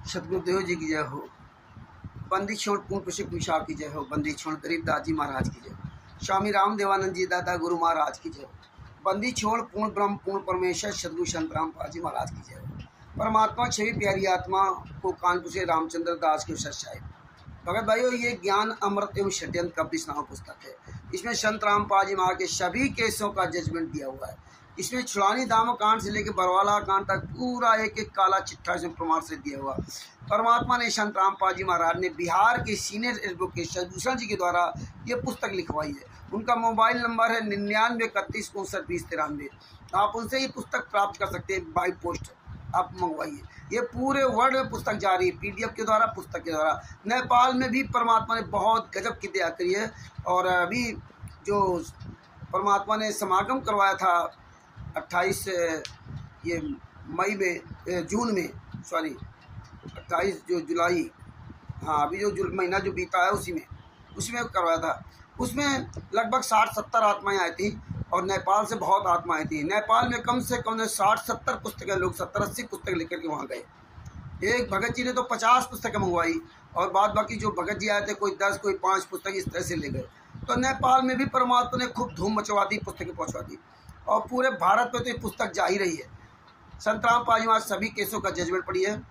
सतगुरुदेव जी की जय हो। बंदी छोड़ पूर्ण पुष्प मिशा की जय हो। बंदी छोड़ गरीबदास जी महाराज की जय हो। स्वामी राम देवानंद जी दादा गुरु महाराज की जय हो। बंदी छोड़ पूर्ण ब्रह्म पूर्ण परमेश्वर सदगुरु संत रामपाल जी महाराज की जय हो। परमात्मा छवि प्यारी आत्मा को कानपुर से रामचंद्र दास के सच्चाई। भगत भाइयों, ये ज्ञान अमृत एवं षड्यंत्र का विस्नाव पुस्तक है। इसमें संत रामपाल जी महाराज के सभी केसों का जजमेंट दिया हुआ है। इसमें छुड़ानी दाम कांड से लेकर बरवाला कांड तक पूरा एक एक काला चिट्ठा इसमें प्रमाण से दिया हुआ। परमात्मा ने संत रामपाल जी महाराज ने बिहार के सीनियर एडवोकेट सदभूषण जी के द्वारा ये पुस्तक लिखवाई है। उनका मोबाइल नंबर है 9931592093। आप उनसे ये पुस्तक प्राप्त कर सकते हैं बाई पोस्ट। आप मंगवाइए। ये पूरे वर्ल्ड में पुस्तक जारी है, PDF के द्वारा, पुस्तक के द्वारा। नेपाल में भी परमात्मा ने बहुत गजब की दया करी है। और अभी जो परमात्मा ने समागम करवाया था 28 ये मई में जून में 28 जो जुलाई, हाँ अभी जो महीना जो बीता है उसमें करवाया था। उसमें लगभग 60-70 आत्माएं आई थी और नेपाल से बहुत आत्माएं थी। नेपाल में कम से कम 60-70 पुस्तकें, लोग 70-80 पुस्तक लेकर के वहाँ गए। एक भगत जी ने तो 50 पुस्तकें मंगवाई और बाद बाकी जो भगत जी आए थे कोई 10 कोई 5 पुस्तक इस तरह से ले गए। तो नेपाल में भी परमात्मा ने खूब धूम मचवा दी, पुस्तकें पहुँचवा दी और पूरे भारत में तो ये पुस्तक जा ही रही है। संत रामपाल जी महाराज सभी केसों का जजमेंट पड़ी है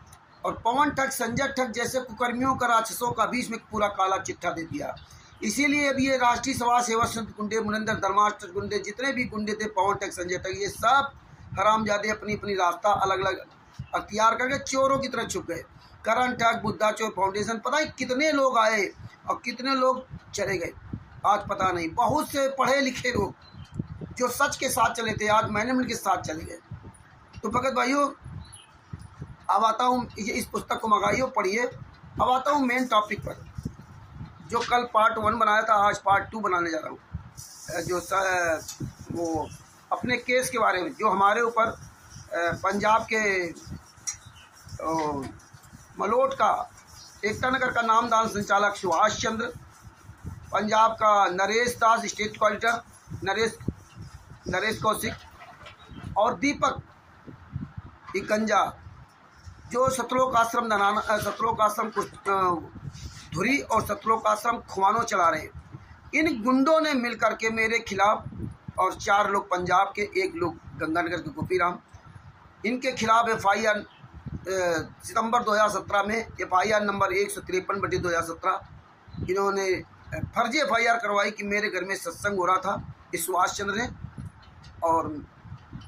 और पवन ठग, संजय ठग जैसे कुकर्मियों का, राक्षसों का भी इसमें पूरा काला चिट्ठा दे दिया। इसीलिए अब ये राष्ट्रीय सभा सेवा संत गुंडे, मुनिंदर धर्माष्ट्र गुंडे, जितने भी गुंडे थे, पवन ठग, संजय ठग, ये सब हरामजादे अपनी अपनी रास्ता अलग अलग अख्तियार करके चोरों की तरह छुप गए। करण ठग, बुद्धा चोर फाउंडेशन, पता नहीं कितने लोग आए और कितने लोग चले गए, आज पता नहीं। बहुत से पढ़े लिखे लोग जो सच के साथ चले थे आज मैनेजमेंट के साथ चले गए। तो भगत भाइयों, अब आता हूँ, इस पुस्तक को मंगाइए, पढ़िए। अब आता हूँ मेन टॉपिक पर। जो कल पार्ट 1 बनाया था, आज पार्ट 2 बनाने जा रहा हूँ। जो वो अपने केस के बारे में जो हमारे ऊपर पंजाब के मलोट का एकता नगर का नामदान संचालक सुभाष चंद्र, पंजाब का नरेश दास स्टेट ऑडिटर, नरेश कौशिक और दीपक इकंजा, जो सतलोक आश्रम धुरी और सतलोक आश्रम खुमानो चला रहे हैं। इन गुंडों ने मिल करके मेरे खिलाफ, और 4 लोग पंजाब के, 1 लोग गंगानगर के गोपीराम, इनके खिलाफ FIR सितंबर 2017 में FIR नंबर 153/2017 इन्होंने फर्जी FIR करवाई कि मेरे घर में सत्संग हो रहा था, इस सुभाष चंद्र ने। और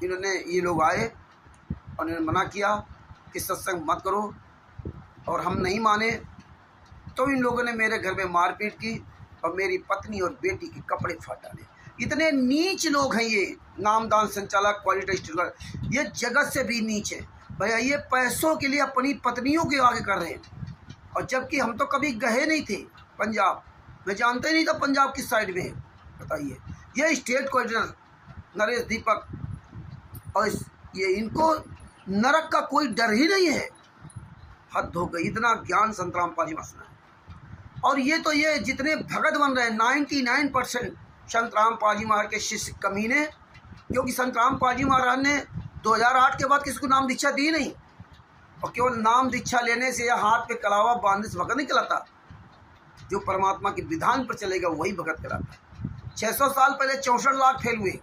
इन्होंने, ये लोग आए और इन्होंने मना किया कि सत्संग मत करो, और हम नहीं माने। तो इन लोगों ने मेरे घर में मारपीट की और मेरी पत्नी और बेटी के कपड़े फाड़ डाले। इतने नीच लोग हैं ये नामदान संचालक, क्वालिटी स्टूडेंट, ये जगत से भी नीच है भैया। ये पैसों के लिए अपनी पत्नियों के आगे कर रहे हैं। और जबकि हम तो कभी गए नहीं थे पंजाब, मैं जानता ही नहीं था पंजाब किस साइड में है, बताइए। ये स्टेट क्वालिटर नरेश, दीपक, और ये इनको नरक का कोई डर ही नहीं है। हद हो गई, इतना ज्ञान संत रामपाल जी महाराज। और ये जितने भगत बन रहे हैं 99% संत रामपाल जी महाराज के शिष्य कमीने, क्योंकि संत रामपाल जी महाराज ने 2008 के बाद किसी को नाम दीक्षा दी नहीं। और केवल नाम दीक्षा लेने से या हाथ पे कलावा बांधने से भगत नहीं कहलाता। जो परमात्मा के विधान पर चलेगा वही भगत कहलाता है। 600 साल पहले 64 लाख फेल हुए।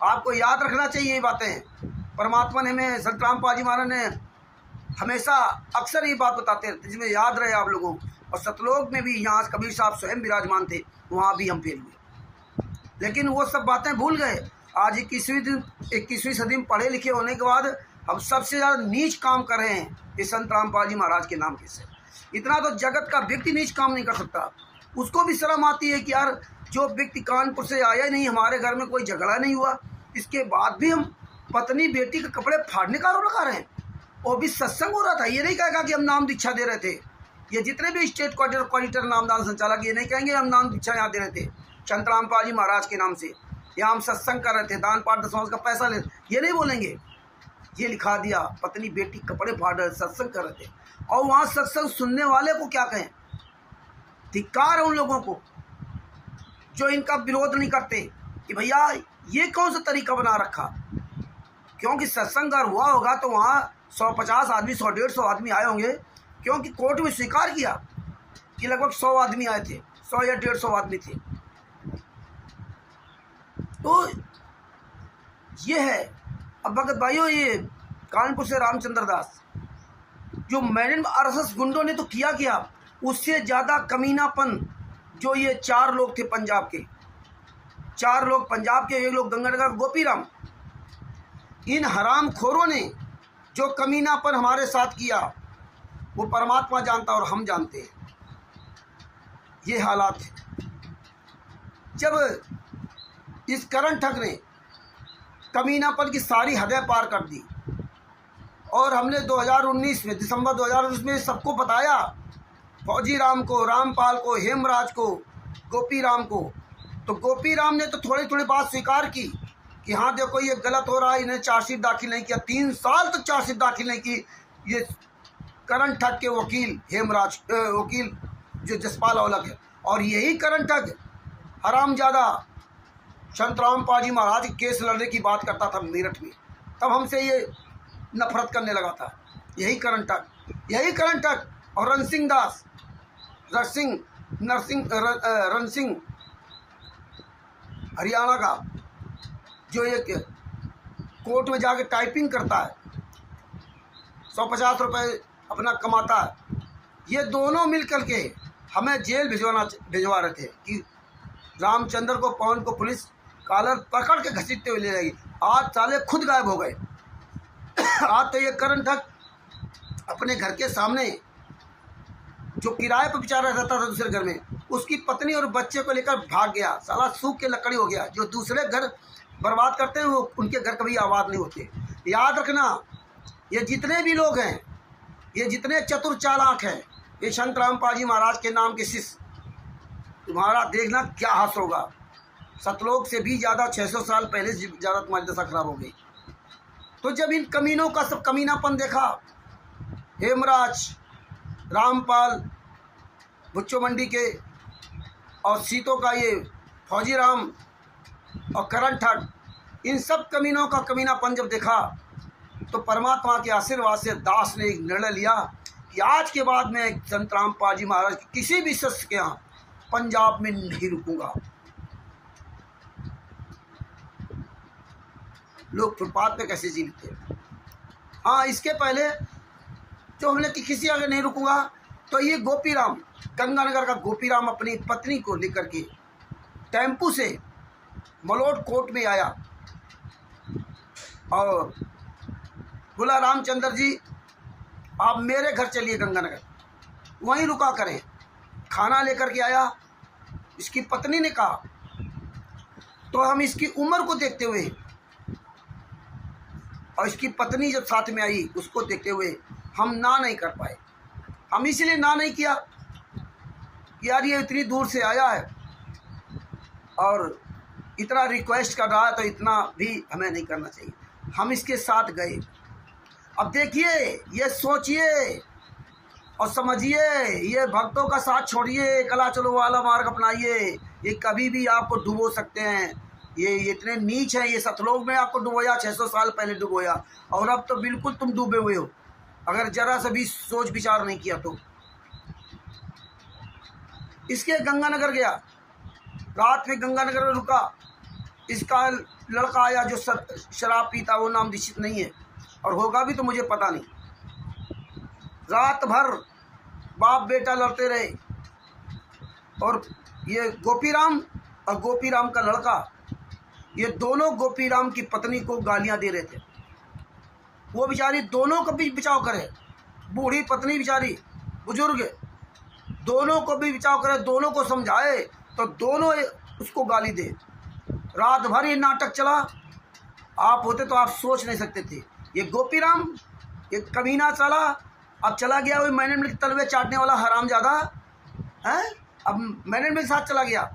आपको याद रखना चाहिए ये बातें। परमात्मा ने, हमें संत रामपाल जी महाराज ने हमेशा अक्सर ये बात बताते रहते, जिसमें याद रहे आप लोगों। और सतलोक में भी, यहाँ कबीर साहब स्वयं विराजमान थे, वहाँ भी हम फेल हुए, लेकिन वो सब बातें भूल गए। आज 21वीं सदी में पढ़े लिखे होने के बाद हम सबसे ज़्यादा नीच काम कर रहे हैं इस संत रामपाल जी महाराज के नाम के से। इतना तो जगत का व्यक्ति नीच काम नहीं कर सकता। उसको भी शर्म आती है कि यार, जो व्यक्ति कानपुर से आया नहीं, हमारे घर में कोई झगड़ा नहीं हुआ, इसके बाद भी हम पत्नी बेटी के कपड़े फाड़ने का आरोप लगा रहे हैं। वो भी सत्संग हो रहा था। ये नहीं कहेगा कि हम नाम दीक्षा दे रहे थे। ये जितने भी स्टेट क्वालिटर नामदान संचालक, ये नहीं कहेंगे हम नाम दीक्षा यहाँ दे रहे थे संत रामपाल जी महाराज के नाम से, या हम सत्संग कर रहे थे, दान पाठ दशमांश का पैसा ले, ये नहीं बोलेंगे। ये लिखा दिया, पत्नी बेटी कपड़े फाड़ रहे, सत्संग कर रहे थे। और वहाँ सत्संग सुनने वाले को क्या कहें? धिक्कार है उन लोगों को जो इनका विरोध नहीं करते कि भैया ये कौन सा तरीका बना रखा। क्योंकि सत्संग अगर हुआ होगा तो वहाँ 150 आदमी, 100-150 आदमी आए होंगे, क्योंकि कोर्ट में स्वीकार किया कि लगभग 100 आदमी आए थे, 100 या 150 आदमी थे। तो ये है। अब भगत भाइयों, ये कानपुर से रामचंद्र दास, जो मैंने आरएसएस गुंडों ने तो किया क्या, उससे ज़्यादा कमीनापन जो ये 4 लोग थे पंजाब के, 4 लोग पंजाब के, 1 लोग गंगानगर गोपीराम, इन हरामखोरों ने जो कमीनापन हमारे साथ किया वो परमात्मा जानता और हम जानते हैं। ये हालात है। जब इस करण ठग ने कमीनापन की सारी हदें पार कर दी और हमने 2019 में, दिसंबर 2019 में सबको बताया, फौजी राम को, रामपाल को, हेमराज को, गोपीराम को, तो गोपीराम ने तो थोड़ी थोड़ी बात स्वीकार की कि हाँ देखो ये गलत हो रहा है, इन्हें चार्जशीट दाखिल नहीं किया, 3 साल तक चार्जशीट दाखिल नहीं की। ये करण ठग के वकील हेमराज, वकील जो जसपाल औलख है, और यही करण ठग हरामजादा संतराम पाजी महाराज केस लड़ने की बात करता था मेरठ में, तब हमसे ये नफरत करने लगा था। यही करण ठग और रणसिंह दास, रणसिंह हरियाणा का, जो एक कोर्ट में जाके टाइपिंग करता है, 150 रुपये अपना कमाता है, ये दोनों मिल करके हमें जेल भिजवा रहे थे कि रामचंद्र को, पवन को पुलिस कॉलर पकड़ के घसीटते हुए ले जाएगी। आज साले खुद गायब हो गए। आज तो ये करण ठग अपने घर के सामने, जो किराए पर बेचारा रहता था दूसरे घर में, उसकी पत्नी और बच्चे को लेकर भाग गया। साला सूख के लकड़ी हो गया। जो दूसरे घर बर्बाद करते हैं वो उनके घर कभी आबाद नहीं होते। याद रखना, ये जितने भी लोग हैं, ये जितने चतुर चालाक हैं, ये संतराम पाजी महाराज के नाम के शिष्य, तुम्हारा देखना क्या हास होगा। सतलोक से भी ज़्यादा 600 साल पहले ज़्यादा तुम्हारी दशा खराब हो गई। तो जब इन कमीनों का सब कमीनापन देखा, हेमराज, रामपाल, बुच्चो मंडी के और सीतों का ये फौजी राम और करण ठग, इन सब कमीनों का कमीनापन जब देखा, तो परमात्मा के आशीर्वाद से दास ने एक निर्णय लिया कि आज के बाद मैं संतराम पाजी महाराज के किसी भी शिष्य के यहाँ पंजाब में नहीं रुकूंगा। लोग फुटपाथ पे कैसे जीते। हाँ, इसके पहले जो हमने कि किसी आगे नहीं रुकूंगा, तो ये गोपीराम, गंगानगर का गोपीराम अपनी पत्नी को लेकर के टेम्पू से मलोट कोर्ट में आया और बोला, रामचंद्र जी आप मेरे घर चलिए गंगानगर, वहीं रुका करें। खाना लेकर के आया। इसकी पत्नी ने कहा, तो हम इसकी उम्र को देखते हुए और इसकी पत्नी जब साथ में आई उसको देखते हुए हम ना नहीं कर पाए। हम इसलिए ना नहीं किया कि यार ये इतनी दूर से आया है और इतना रिक्वेस्ट कर रहा है, तो इतना भी हमें नहीं करना चाहिए। हम इसके साथ गए। अब देखिए, ये सोचिए और समझिए, ये भक्तों का साथ छोड़िए, कला चलो वाला मार्ग अपनाइए। ये कभी भी आपको डुबो सकते हैं। ये इतने नीच हैं। ये सतलोक में आपको डुबोया, 600 साल पहले डुबोया, और अब तो बिल्कुल तुम डूबे हुए हो, अगर जरा सा भी सोच विचार नहीं किया तो। इसके गंगानगर गया, रात में गंगानगर में रुका। इसका लड़का आया जो शराब पीता, वो नाम निश्चित नहीं है और होगा भी तो मुझे पता नहीं। रात भर बाप बेटा लड़ते रहे और ये गोपीराम और गोपीराम का लड़का, ये दोनों गोपीराम की पत्नी को गालियां दे रहे थे। वो बेचारी दोनों को भी बचाव करे, बूढ़ी पत्नी बेचारी, बुजुर्ग, दोनों को भी बचाव करे, दोनों को समझाए तो दोनों उसको गाली दे। रात भर ये नाटक चला। आप होते तो आप सोच नहीं सकते थे। ये गोपीराम, ये कमीना चला, अब चला गया वही मैनेजमेंट के तलवे चाटने वाला हरामजादा है। अब मैनेजमेंट के साथ चला गया।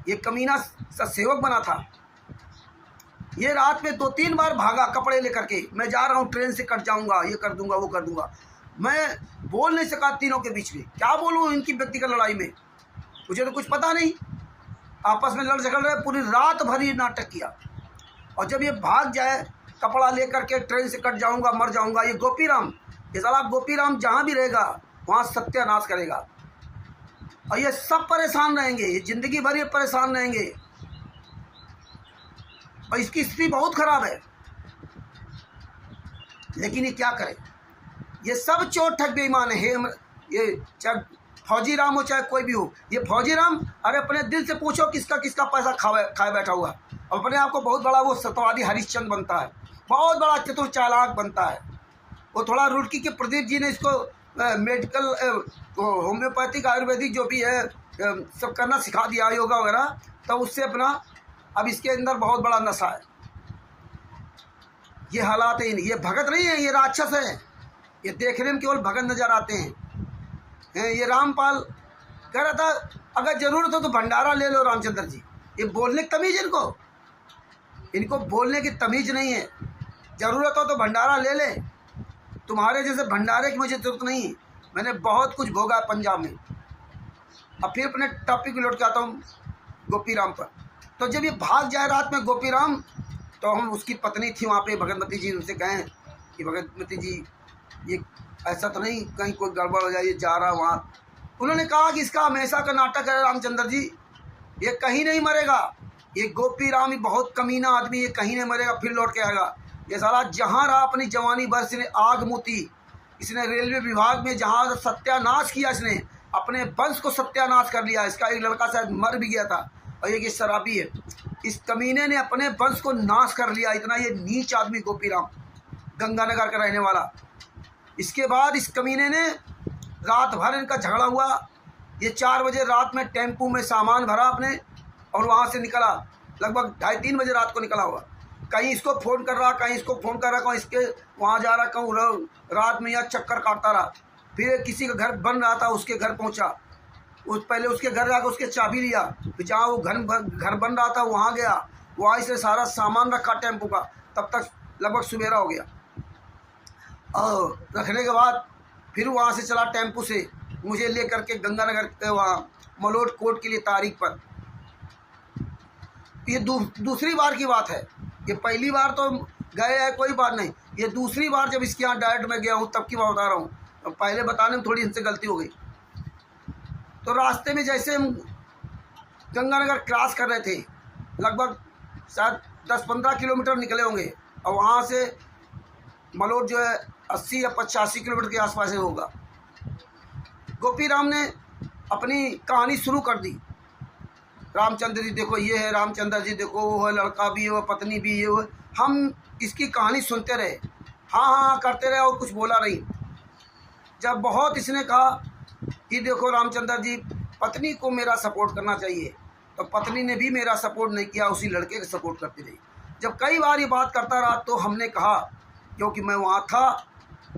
ये कमीना सेवक बना था। ये रात में 2-3 बार भागा कपड़े लेकर के, मैं जा रहा हूँ, ट्रेन से कट जाऊंगा, ये कर दूंगा, वो कर दूंगा। मैं बोल नहीं सका तीनों के बीच में, क्या बोलूँ इनकी व्यक्तिगत लड़ाई में, मुझे तो कुछ पता नहीं। आपस में लड़ झगड़ रहे, पूरी रात भर ये नाटक किया। और जब ये भाग जाए कपड़ा लेकर के, ट्रेन से कट जाऊंगा, मर जाऊंगा, ये गोपीराम, ये साला गोपीराम जहाँ भी रहेगा वहाँ सत्यानाश करेगा। और ये सब परेशान रहेंगे, ये ज़िंदगी भर ये परेशान रहेंगे। और इसकी स्थिति बहुत खराब है, लेकिन ये क्या करे। ये सब चोर ठग बेईमान है। ये चाहे फौजी राम हो चाहे कोई भी हो, ये फौजी राम अरे अपने दिल से पूछो किसका किसका पैसा खाए बैठा हुआ है। अपने आप को बहुत बड़ा वो सत्यवादी हरिश्चंद्र बनता है, बहुत बड़ा चतुर चालाक बनता है। वो थोड़ा रुड़की के प्रदीप जी ने इसको मेडिकल होम्योपैथिक आयुर्वेदिक जो भी है सब करना सिखा दिया, योगा वगैरह, तो उससे अपना अब इसके अंदर बहुत बड़ा नशा है। ये हालात है, ये भगत नहीं है, ये राक्षस है। ये देखने में केवल भगत नजर आते हैं। ये रामपाल कह रहा था अगर जरूरत हो तो भंडारा ले लो रामचंद्र जी। ये बोलने की तमीज़ इनको बोलने की तमीज़ नहीं है। ज़रूरत हो तो भंडारा ले ले, तुम्हारे जैसे भंडारे की मुझे ज़रूरत नहीं। मैंने बहुत कुछ भोगा पंजाब में। अब फिर अपने टॉपिक में लौट के आता हूँ गोपी राम पर। तो जब ये भाग जाए रात में गोपी राम, तो हम उसकी पत्नी थी वहाँ पे भगतमती जी, उनसे कहें कि भगतमती जी ये ऐसा तो नहीं कहीं कोई गड़बड़ हो जाए, ये जा रहा वहाँ। उन्होंने कहा कि इसका हमेशा का नाटक है रामचंद्र जी, ये कहीं नहीं मरेगा। ये गोपी राम ही बहुत कमीना आदमी, ये कहीं नहीं मरेगा, फिर लौट के आएगा। ये सारा जहाँ रहा अपनी जवानी भर इसने आग मुती। इसने रेलवे विभाग में जहाँ सत्यानाश किया, इसने अपने वंश को सत्यानाश कर लिया। इसका एक लड़का शायद मर भी गया था, और ये शराबी है। इस कमीने ने अपने वंश को नाश कर लिया। इतना ये नीच आदमी गोपी राम, गंगानगर का रहने वाला। इसके बाद इस कमीने ने रात भर इनका झगड़ा हुआ। ये 4 बजे रात में टेम्पू में सामान भरा अपने और वहाँ से निकला। लगभग 2:30-3 बजे रात को निकला हुआ। कहीं इसको फ़ोन कर रहा, कहीं इसको फ़ोन कर रहा, कहीं इसके वहाँ जा रहा, कहूँ रात में यहाँ चक्कर काटता रहा। फिर किसी का घर बन रहा था, उसके घर पहुँचा। पहले उसके घर जाकर उसके चाबी लिया, फिर जहाँ वो घर बन रहा था वहाँ गया। वहाँ से सारा सामान रखा टेम्पू का। तब तक लगभग सुबेरा हो गया। और रखने के बाद फिर वहाँ से चला टेम्पू से मुझे ले करके गंगानगर के वहाँ मलोट कोर्ट के लिए तारीख पर। ये दूसरी बार की बात है। ये पहली बार तो गए है कोई बात नहीं, ये दूसरी बार जब इसके यहाँ डायरेक्ट में गया हूँ तब की बात बता रहा हूँ। पहले बताने में थोड़ी इनसे गलती हो गई। तो रास्ते में जैसे हम गंगानगर क्रॉस कर रहे थे, लगभग शायद 10-15 किलोमीटर निकले होंगे, और वहाँ से मलोट जो है 80 या 85 किलोमीटर के आसपास ही होगा। गोपी राम ने अपनी कहानी शुरू कर दी। रामचंद्र जी देखो ये है, रामचंद्र जी देखो वो है, लड़का भी है, वो पत्नी भी है, वो। हम इसकी कहानी सुनते रहे, हाँ हाँ करते रहे और कुछ बोला नहीं। जब बहुत इसने कहा कि देखो रामचंद्र जी पत्नी को मेरा सपोर्ट करना चाहिए, तो पत्नी ने भी मेरा सपोर्ट नहीं किया, उसी लड़के का सपोर्ट करती रही। जब कई बार ये बात करता रहा तो हमने कहा, क्योंकि मैं वहाँ था,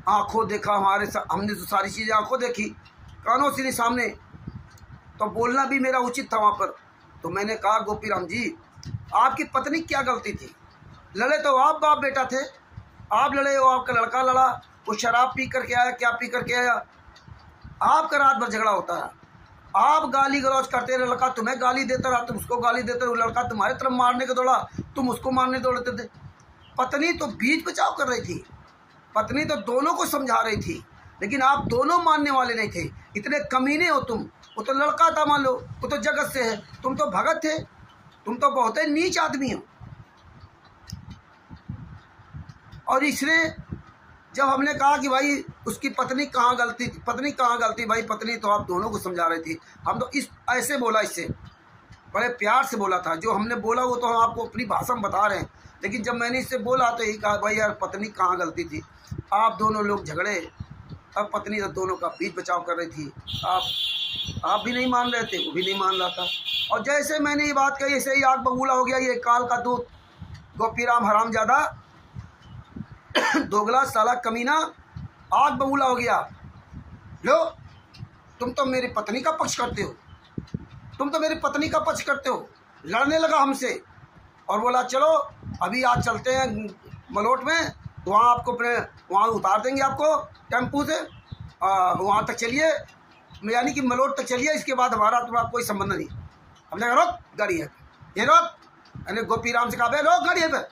आंखों देखा, हमने तो सारी चीज़ें आंखों देखी, कानों से नहीं सामने, तो बोलना भी मेरा उचित था वहाँ पर। तो मैंने कहा गोपी राम जी आपकी पत्नी क्या गलती थी? लड़े तो आप बाप बेटा थे, आप लड़े हो, आपका लड़का लड़ा, वो शराब पी करके आया, क्या पी करके आया, आपका रात भर झगड़ा होता है, आप गाली गलौज करते रहे, लड़का तुम्हें गाली देता रहा, तुम उसको गाली देते रहे, लड़का तुम्हारे तरफ मारने को दौड़ा, तुम उसको मारने दौड़ते थे। पत्नी तो बीच बचाव कर रही थी, पत्नी तो दोनों को समझा रही थी, लेकिन आप दोनों मानने वाले नहीं थे। इतने कमीने हो तुम। वो तो लड़का था, मान लो वो तो जगत से है, तुम तो भगत थे, तुम तो बहुत ही नीच आदमी हो। और इसने जब हमने कहा कि भाई उसकी पत्नी कहाँ गलती थी, पत्नी कहाँ गलती, भाई पत्नी तो आप दोनों को समझा रही थी। हम तो इस ऐसे बोला, इससे बड़े प्यार से बोला था। जो हमने बोला वो तो हम आपको अपनी भाषा में बता रहे हैं, लेकिन जब मैंने इससे बोला तो यही कहा भाई यार पत्नी कहाँ गलती थी, आप दोनों लोग झगड़े, अब पत्नी तो दोनों का बीच बचाव कर रही थी, आप भी नहीं मान रहे थे, वो भी नहीं मान रहा था। और जैसे मैंने ये बात कही ऐसे ही आग बबूला हो गया। ये काल का दूत गोपी राम हरामजादा दोगला साला कमीना आग बबूला हो गया। लो तुम तो मेरी पत्नी का पक्ष करते हो, तुम तो मेरी पत्नी का पक्ष करते हो। लड़ने लगा हमसे और बोला चलो अभी आज चलते हैं मलोट में, वहाँ आपको वहाँ उतार देंगे आपको टेम्पू से, वहाँ तक चलिए, यानी कि मलोट तक चलिए, इसके बाद हमारा तुम्हारा कोई संबंध नहीं। हमने कहा रोक गाड़ी है, ये रोक। मैंने गोपी राम से कहा भाई रोक गाड़ी है पर,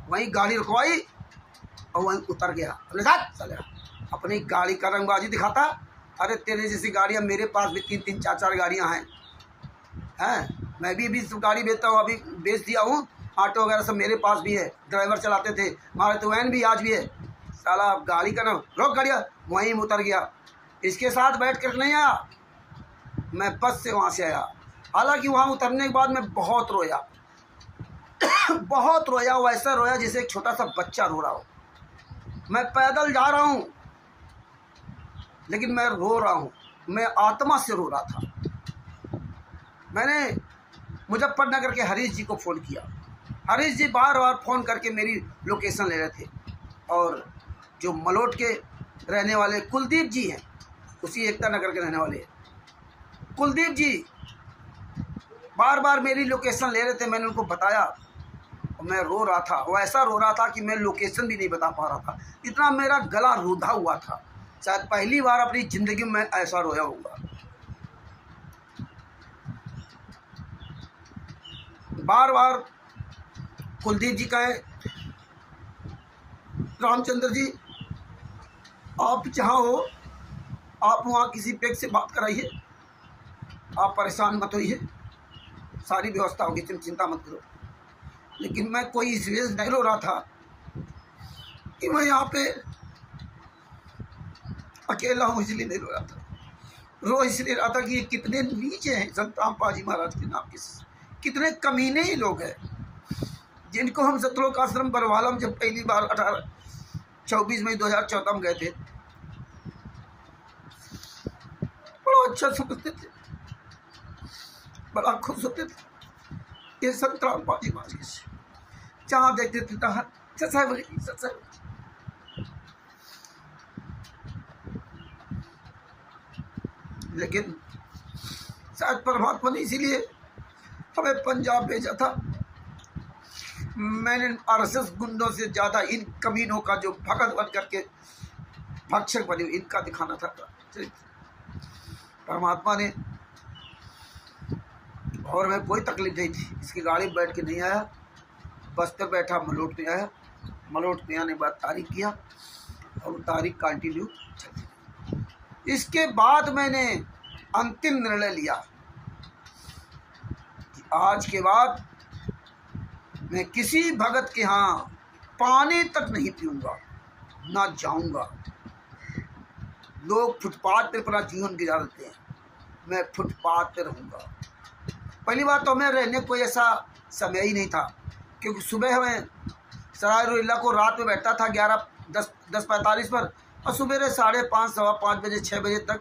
वहीं गाड़ी रुकवाई और वहीं उतर गया। हमने साथ चले अपनी गाड़ी का रंगबाजी दिखाता अरे तेरे जैसी गाड़ियाँ मेरे पास भी 3-3 4-4 गाड़ियाँ हैं। मैं भी गाड़ी बेचता हूँ, अभी बेच दिया हूँ। ऑटो वगैरह सब मेरे पास भी है, ड्राइवर चलाते थे, हमारे तो वैन भी आज भी है। साला गाड़ी का ना रोक गाड़िया, वहीं उतर गया। इसके साथ बैठ कर नहीं आया, मैं बस से वहाँ से आया। हालांकि वहाँ उतरने के बाद मैं बहुत रोया बहुत रोया, वैसा रोया जैसे एक छोटा सा बच्चा रो रहा हो। मैं पैदल जा रहा हूँ लेकिन मैं रो रहा हूँ, मैं आत्मा से रो रहा था। मैंने मुजफ्फरनगर के हरीश जी को फ़ोन किया। हरीश जी बार बार फ़ोन करके मेरी लोकेशन ले रहे थे। और जो मलोट के रहने वाले कुलदीप जी हैं, उसी एकता नगर के रहने वाले कुलदीप जी बार बार मेरी लोकेशन ले रहे थे। मैंने उनको बताया और मैं रो रहा था, वैसा रो रहा था कि मैं लोकेशन भी नहीं बता पा रहा था, इतना मेरा गला रूधा हुआ था। शायद पहली बार अपनी ज़िंदगी में ऐसा रोया होगा। बार बार कुलदीप जी कहे, रामचंद्र जी आप जहाँ हो आप वहाँ किसी व्यक्ति से बात कराइए, आप परेशान मत होइए, सारी व्यवस्था होगी, तुम चिंता मत करो। लेकिन मैं कोई इस वजह से नहीं रो रहा था कि मैं यहाँ पे अकेला हूँ, इसलिए नहीं रो रहा था। रो इसलिए रहा था कि ये कितने नीचे हैं संत रामपाल जी महाराज के नाम के, कितने कमीने ही लोग हैं जिनको हम सतलोक आश्रम बरवाला में जब पहली बार 24 मई 2014 में गए थे, बड़ा अच्छा समझते थे, बड़ा खुश होते थे। ये संत रामपाल जी महाराज के जहाँ देखते थे तहाँ सत्संग। लेकिन शायद परमात्मा ने इसीलिए हमें पंजाब भेजा था। मैंने आरएसएस गुंडों से ज़्यादा इन कमीनों का जो भगत बन करके भक्षक बने इनका दिखाना था। परमात्मा ने, और मैं कोई तकलीफ नहीं थी, इसकी गाड़ी में बैठ के नहीं आया, बस पर बैठा मलोट में आया। मलोट में आने के बाद तारीख किया और तारीख कंटिन्यू। इसके बाद मैंने अंतिम निर्णय लिया कि आज के बाद मैं किसी भगत के यहाँ पानी तक नहीं पीऊँगा, ना जाऊँगा। लोग फुटपाथ पर अपना जीवन गुजारते हैं, मैं फुटपाथ पर रहूँगा। पहली बात तो हमें रहने को ऐसा समय ही नहीं था, क्योंकि सुबह हमें सराय रोहिल्ला को रात में बैठता था 10:45 पर, और सुबह 5:30 सवा 5 बजे 6 बजे तक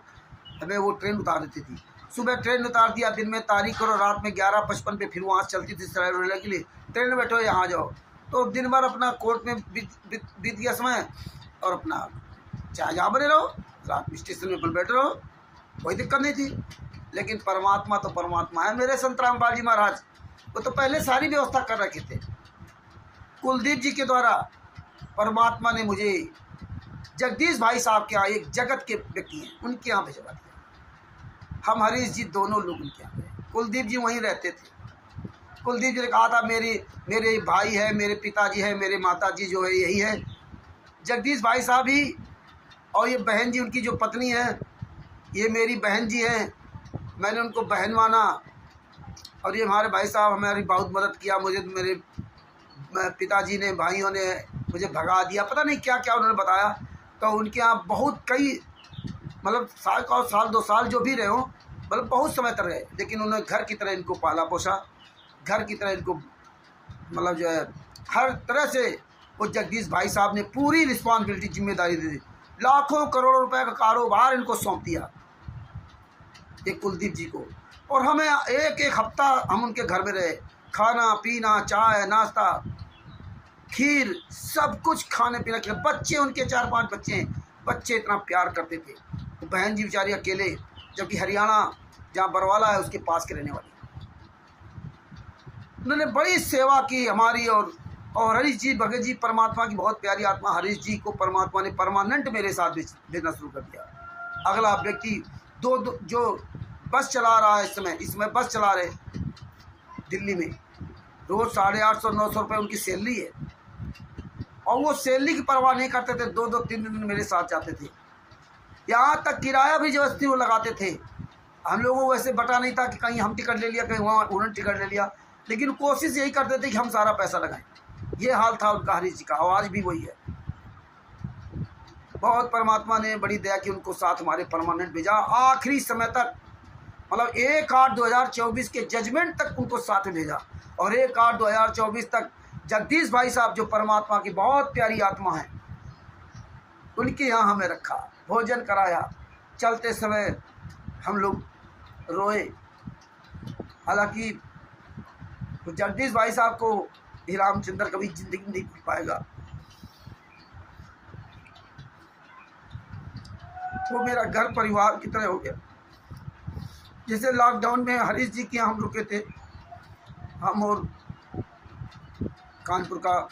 हमें वो ट्रेन उतार देती थी। सुबह ट्रेन उतार दिया, दिन में तारीख करो, रात में 11:55 पे फिर वहाँ चलती थी सराय रोहिल्ला के लिए। ट्रेन में बैठो यहाँ जाओ, तो दिन भर अपना कोर्ट में बीत गया समय, और अपना चाहे जहाँ बने रहो, रात में स्टेशन में बैठे रहो, कोई दिक्कत नहीं थी। लेकिन परमात्मा तो परमात्मा है। मेरे संत रामपाल जी महाराज वो तो पहले सारी व्यवस्था कर रखे थे। कुलदीप जी के द्वारा परमात्मा ने मुझे जगदीश भाई साहब के यहाँ, एक जगत के व्यक्ति हैं, उनके यहाँ भिजवा दिया। हम हरीश जी दोनों लोग उनके यहाँ गए। कुलदीप जी वहीं रहते थे। कुलदीप जी ने कहा था मेरे भाई है, मेरे पिताजी है, मेरे माता जी जो है यही है, जगदीश भाई साहब ही, और ये बहन जी उनकी जो पत्नी है, ये मेरी बहन जी हैं। मैंने उनको बहन माना, और ये हमारे भाई साहब हमारी बहुत मदद किया। मुझे मेरे पिताजी ने, भाइयों ने मुझे भगा दिया, पता नहीं क्या क्या उन्होंने बताया। तो उनके यहाँ बहुत कई मतलब साल 2 साल जो भी रहे हों, मतलब बहुत समय तक रहे, लेकिन उन्होंने घर की तरह इनको पाला पोसा, घर की तरह इनको मतलब जो है हर तरह से वो जगदीश भाई साहब ने पूरी रिस्पॉन्सिबिलिटी, जिम्मेदारी दे दी। लाखों करोड़ों रुपए का कारोबार इनको सौंप दिया एक कुलदीप जी को। और हमें एक हफ्ता हम उनके घर में रहे, खाना पीना, चाय नाश्ता, खीर, सब कुछ खाने पीने के। बच्चे उनके 4-5 बच्चे हैं, बच्चे इतना प्यार करते थे। तो बहन जी बेचारी अकेले, जबकि हरियाणा जहाँ बरवाला है उसके पास के रहने वाली, उन्होंने बड़ी सेवा की हमारी। और हरीश जी भगत जी, परमात्मा की बहुत प्यारी आत्मा, हरीश जी को परमात्मा ने परमानेंट मेरे साथ भेजना शुरू कर दिया। अगला व्यक्ति दो जो बस चला रहा है इस समय बस चला रहे दिल्ली में, रोज़ 850-900 रुपये उनकी सैलरी है, और वो सैलरी की परवाह नहीं करते थे। 2-2 3 दिन मेरे साथ जाते थे। यहाँ तक किराया भी जबरदस्ती वो लगाते थे। हम लोगों को वैसे बता नहीं था कि कहीं हम टिकट ले लिया, कहीं वहाँ उन्होंने टिकट ले लिया, लेकिन कोशिश यही करते थे कि हम सारा पैसा लगाएं। ये हाल था उनका हरीश जी का, आवाज़ भी वही है। बहुत परमात्मा ने बड़ी दया की, उनको साथ हमारे परमानेंट भेजा आखिरी समय तक, मतलब 1/8/2024 के जजमेंट तक उनको साथ में भेजा। और 1/8/2024 तक जगदीश भाई साहब जो परमात्मा की बहुत प्यारी आत्मा है, उनके यहाँ हमें रखा, भोजन कराया। चलते समय हम लोग रोए, हालांकि जगदीश भाई साहब को ही रामचंद्र कभी जिंदगी में नहीं भूल पाएगा। वो मेरा घर परिवार की तरह हो गया। जैसे लॉकडाउन में हरीश जी के यहाँ हम रुके थे, हम और कानपुर का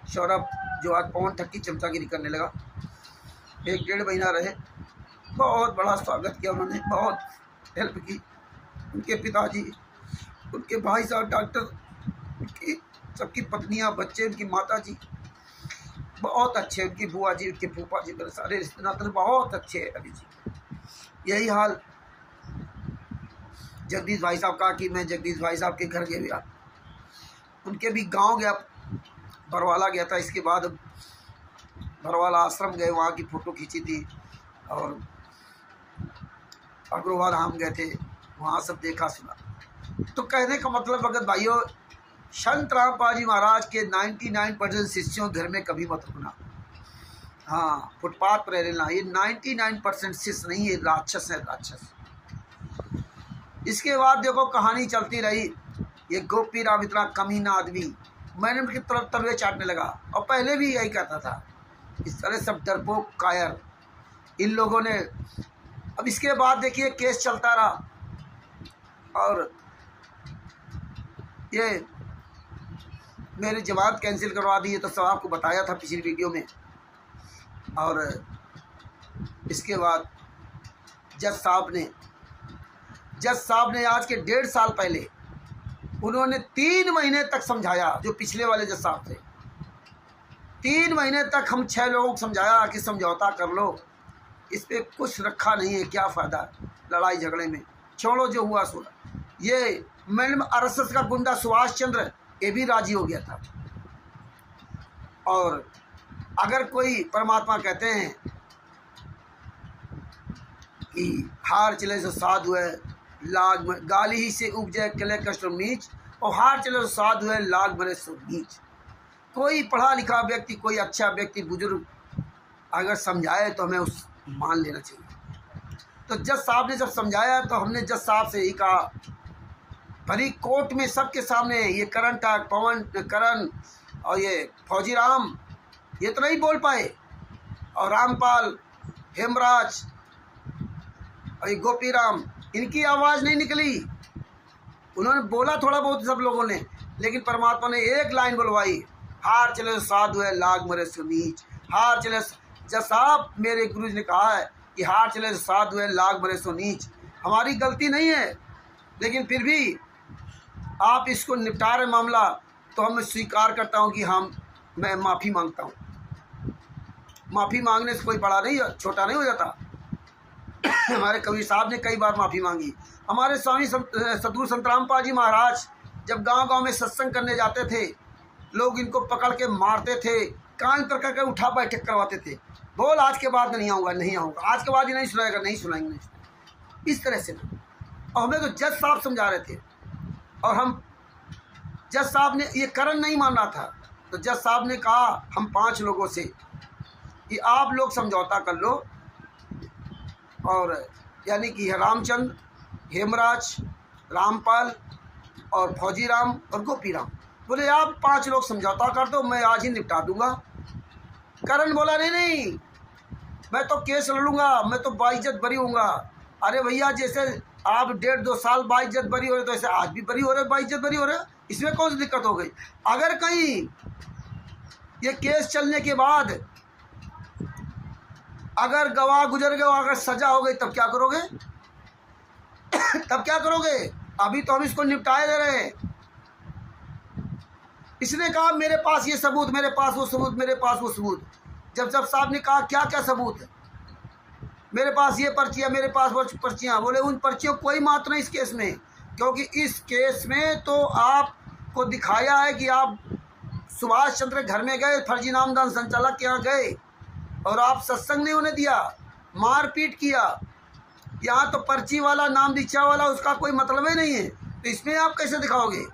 सौरभ जो आज पवन ठक्की चमचागिरी करने लगा, 1-1.5 महीना रहे। बहुत बड़ा स्वागत किया उन्होंने, बहुत हेल्प की। उनके पिताजी, उनके भाई साहब डॉक्टर, उनकी सबकी पत्नियां, बच्चे, उनकी माता जी बहुत अच्छे, उनकी बुआ जी, उनके फूफा जी, मेरे सारे रिश्तेदार बहुत अच्छे हैं अभी जी। यही हाल जगदीश भाई साहब का कि मैं जगदीश भाई साहब के घर गया, उनके भी गांव गया, बरवाला गया था। इसके बाद बरवाला आश्रम गए, वहाँ की फ़ोटो खींची थी, और अग्रवाल धाम गए थे, वहाँ सब देखा सुना। तो कहने का मतलब भगत भाइयों, संत रामपाल जी महाराज के 99% शिष्यों घर में कभी मत रुकना। हाँ, फुटपाथ पर रहना, ये 99% शिष्य नहीं, ये राक्षस है, राक्षस। इसके बाद देखो कहानी चलती रही। ये गोपी राम इतना कमीना आदमी, मैंने उनकी तरफ तलवे चाटने लगा, और पहले भी यही कहता था। इस तरह सब डरपोक कायर इन लोगों ने। अब इसके बाद देखिए केस चलता रहा, और ये मेरी जमानत कैंसिल करवा दी, तो सब आपको बताया था पिछली वीडियो में। और इसके बाद जज साहब ने आज के 1.5 साल पहले उन्होंने 3 महीने तक समझाया, जो पिछले वाले जज साहब थे। 3 महीने तक हम 6 लोगों को समझाया कि समझौता कर लो, इस पर कुछ रखा नहीं है, क्या फ़ायदा लड़ाई झगड़े में, छोड़ो जो हुआ सो। ये मैडम आरएसएस का गुंडा सुभाष चंद्र, ये भी राजी हो गया था। और अगर कोई परमात्मा कहते हैं कि हार चले सो साधु है, लाग गाली ही से उपजे कले कष्ट नीच, और हार चले सो साधु है, लाग मरे सो नीच। कोई पढ़ा लिखा व्यक्ति, कोई अच्छा व्यक्ति, बुजुर्ग अगर समझाए तो हमें उस मान लेना चाहिए। तो जज साहब ने जब समझाया तो हमने जज साहब से ही कहा, भरी कोर्ट में सबके सामने, ये करण टाक, पवन करण और ये फौजी राम, ये तो नहीं बोल पाए, और रामपाल, हेमराज और ये गोपी राम, इनकी आवाज़ नहीं निकली। उन्होंने बोला थोड़ा बहुत सब लोगों ने, लेकिन परमात्मा ने एक लाइन बुलवाई, हार चले साधु है, लाग मरे सो नीच। हार चले, जज साहब मेरे गुरु जी ने कहा है कि हार चले साधु है, लाग मरे सो नीच। हमारी गलती नहीं है, लेकिन फिर भी आप इसको निपटा रहे मामला, तो हम स्वीकार करता हूँ कि मैं माफ़ी मांगता हूँ। माफ़ी मांगने से कोई बड़ा नहीं, छोटा नहीं हो जाता। हमारे कबीर साहब ने कई बार माफ़ी मांगी। हमारे स्वामी सतगुरु संत रामपाल जी महाराज जब गांव-गांव में सत्संग करने जाते थे, लोग इनको पकड़ के मारते थे, कान कर करके उठा बैठक करवाते थे। बोल आज के बाद नहीं आऊँगा, नहीं आऊँगा, आज के बाद ही नहीं सुनाएगा, नहीं सुनाएंगे, इस तरह से। और हमें तो जज साहब समझा रहे थे, और हम जज साहब ने, ये करण नहीं मान रहा था, तो जज साहब ने कहा हम 5 लोगों से कि आप लोग समझौता कर लो, और यानी कि रामचंद्र, हेमराज, रामपाल और फौजी राम और गोपी राम, बोले आप 5 लोग समझौता कर दो, मैं आज ही निपटा दूंगा। करण बोला नहीं, मैं तो केस लड़ूंगा, मैं तो बाइज्जत बरी होऊंगा। अरे भैया, जैसे आप 1.5-2 साल बाइज्जत बरी हो रहे, तो ऐसे आज भी बरी हो रहे, बाइज्जत बरी हो रहे, इसमें कौन सी दिक्कत हो गई? अगर कहीं ये केस चलने के बाद अगर गवाह गुजर गए, अगर सजा हो गई, तब क्या करोगे? तब क्या करोगे? अभी तो हम इसको निपटाए दे रहे हैं। इसने कहा मेरे पास ये सबूत, मेरे पास वो सबूत, मेरे पास वो सबूत। जब साहब ने कहा क्या क्या सबूत है, मेरे पास ये पर्ची है, मेरे पास वो पर्चियाँ। बोले उन पर्चियों कोई महत्व नहीं इस केस में, क्योंकि इस केस में तो आपको दिखाया है कि आप सुभाष चंद्र के घर में गए, फर्जी नामदान संचालक के यहाँ गए और आप सत्संग नहीं होने दिया, मारपीट किया। यहाँ तो पर्ची वाला, नाम दीक्षा वाला, उसका कोई मतलब ही नहीं है, तो इसमें आप कैसे दिखाओगे?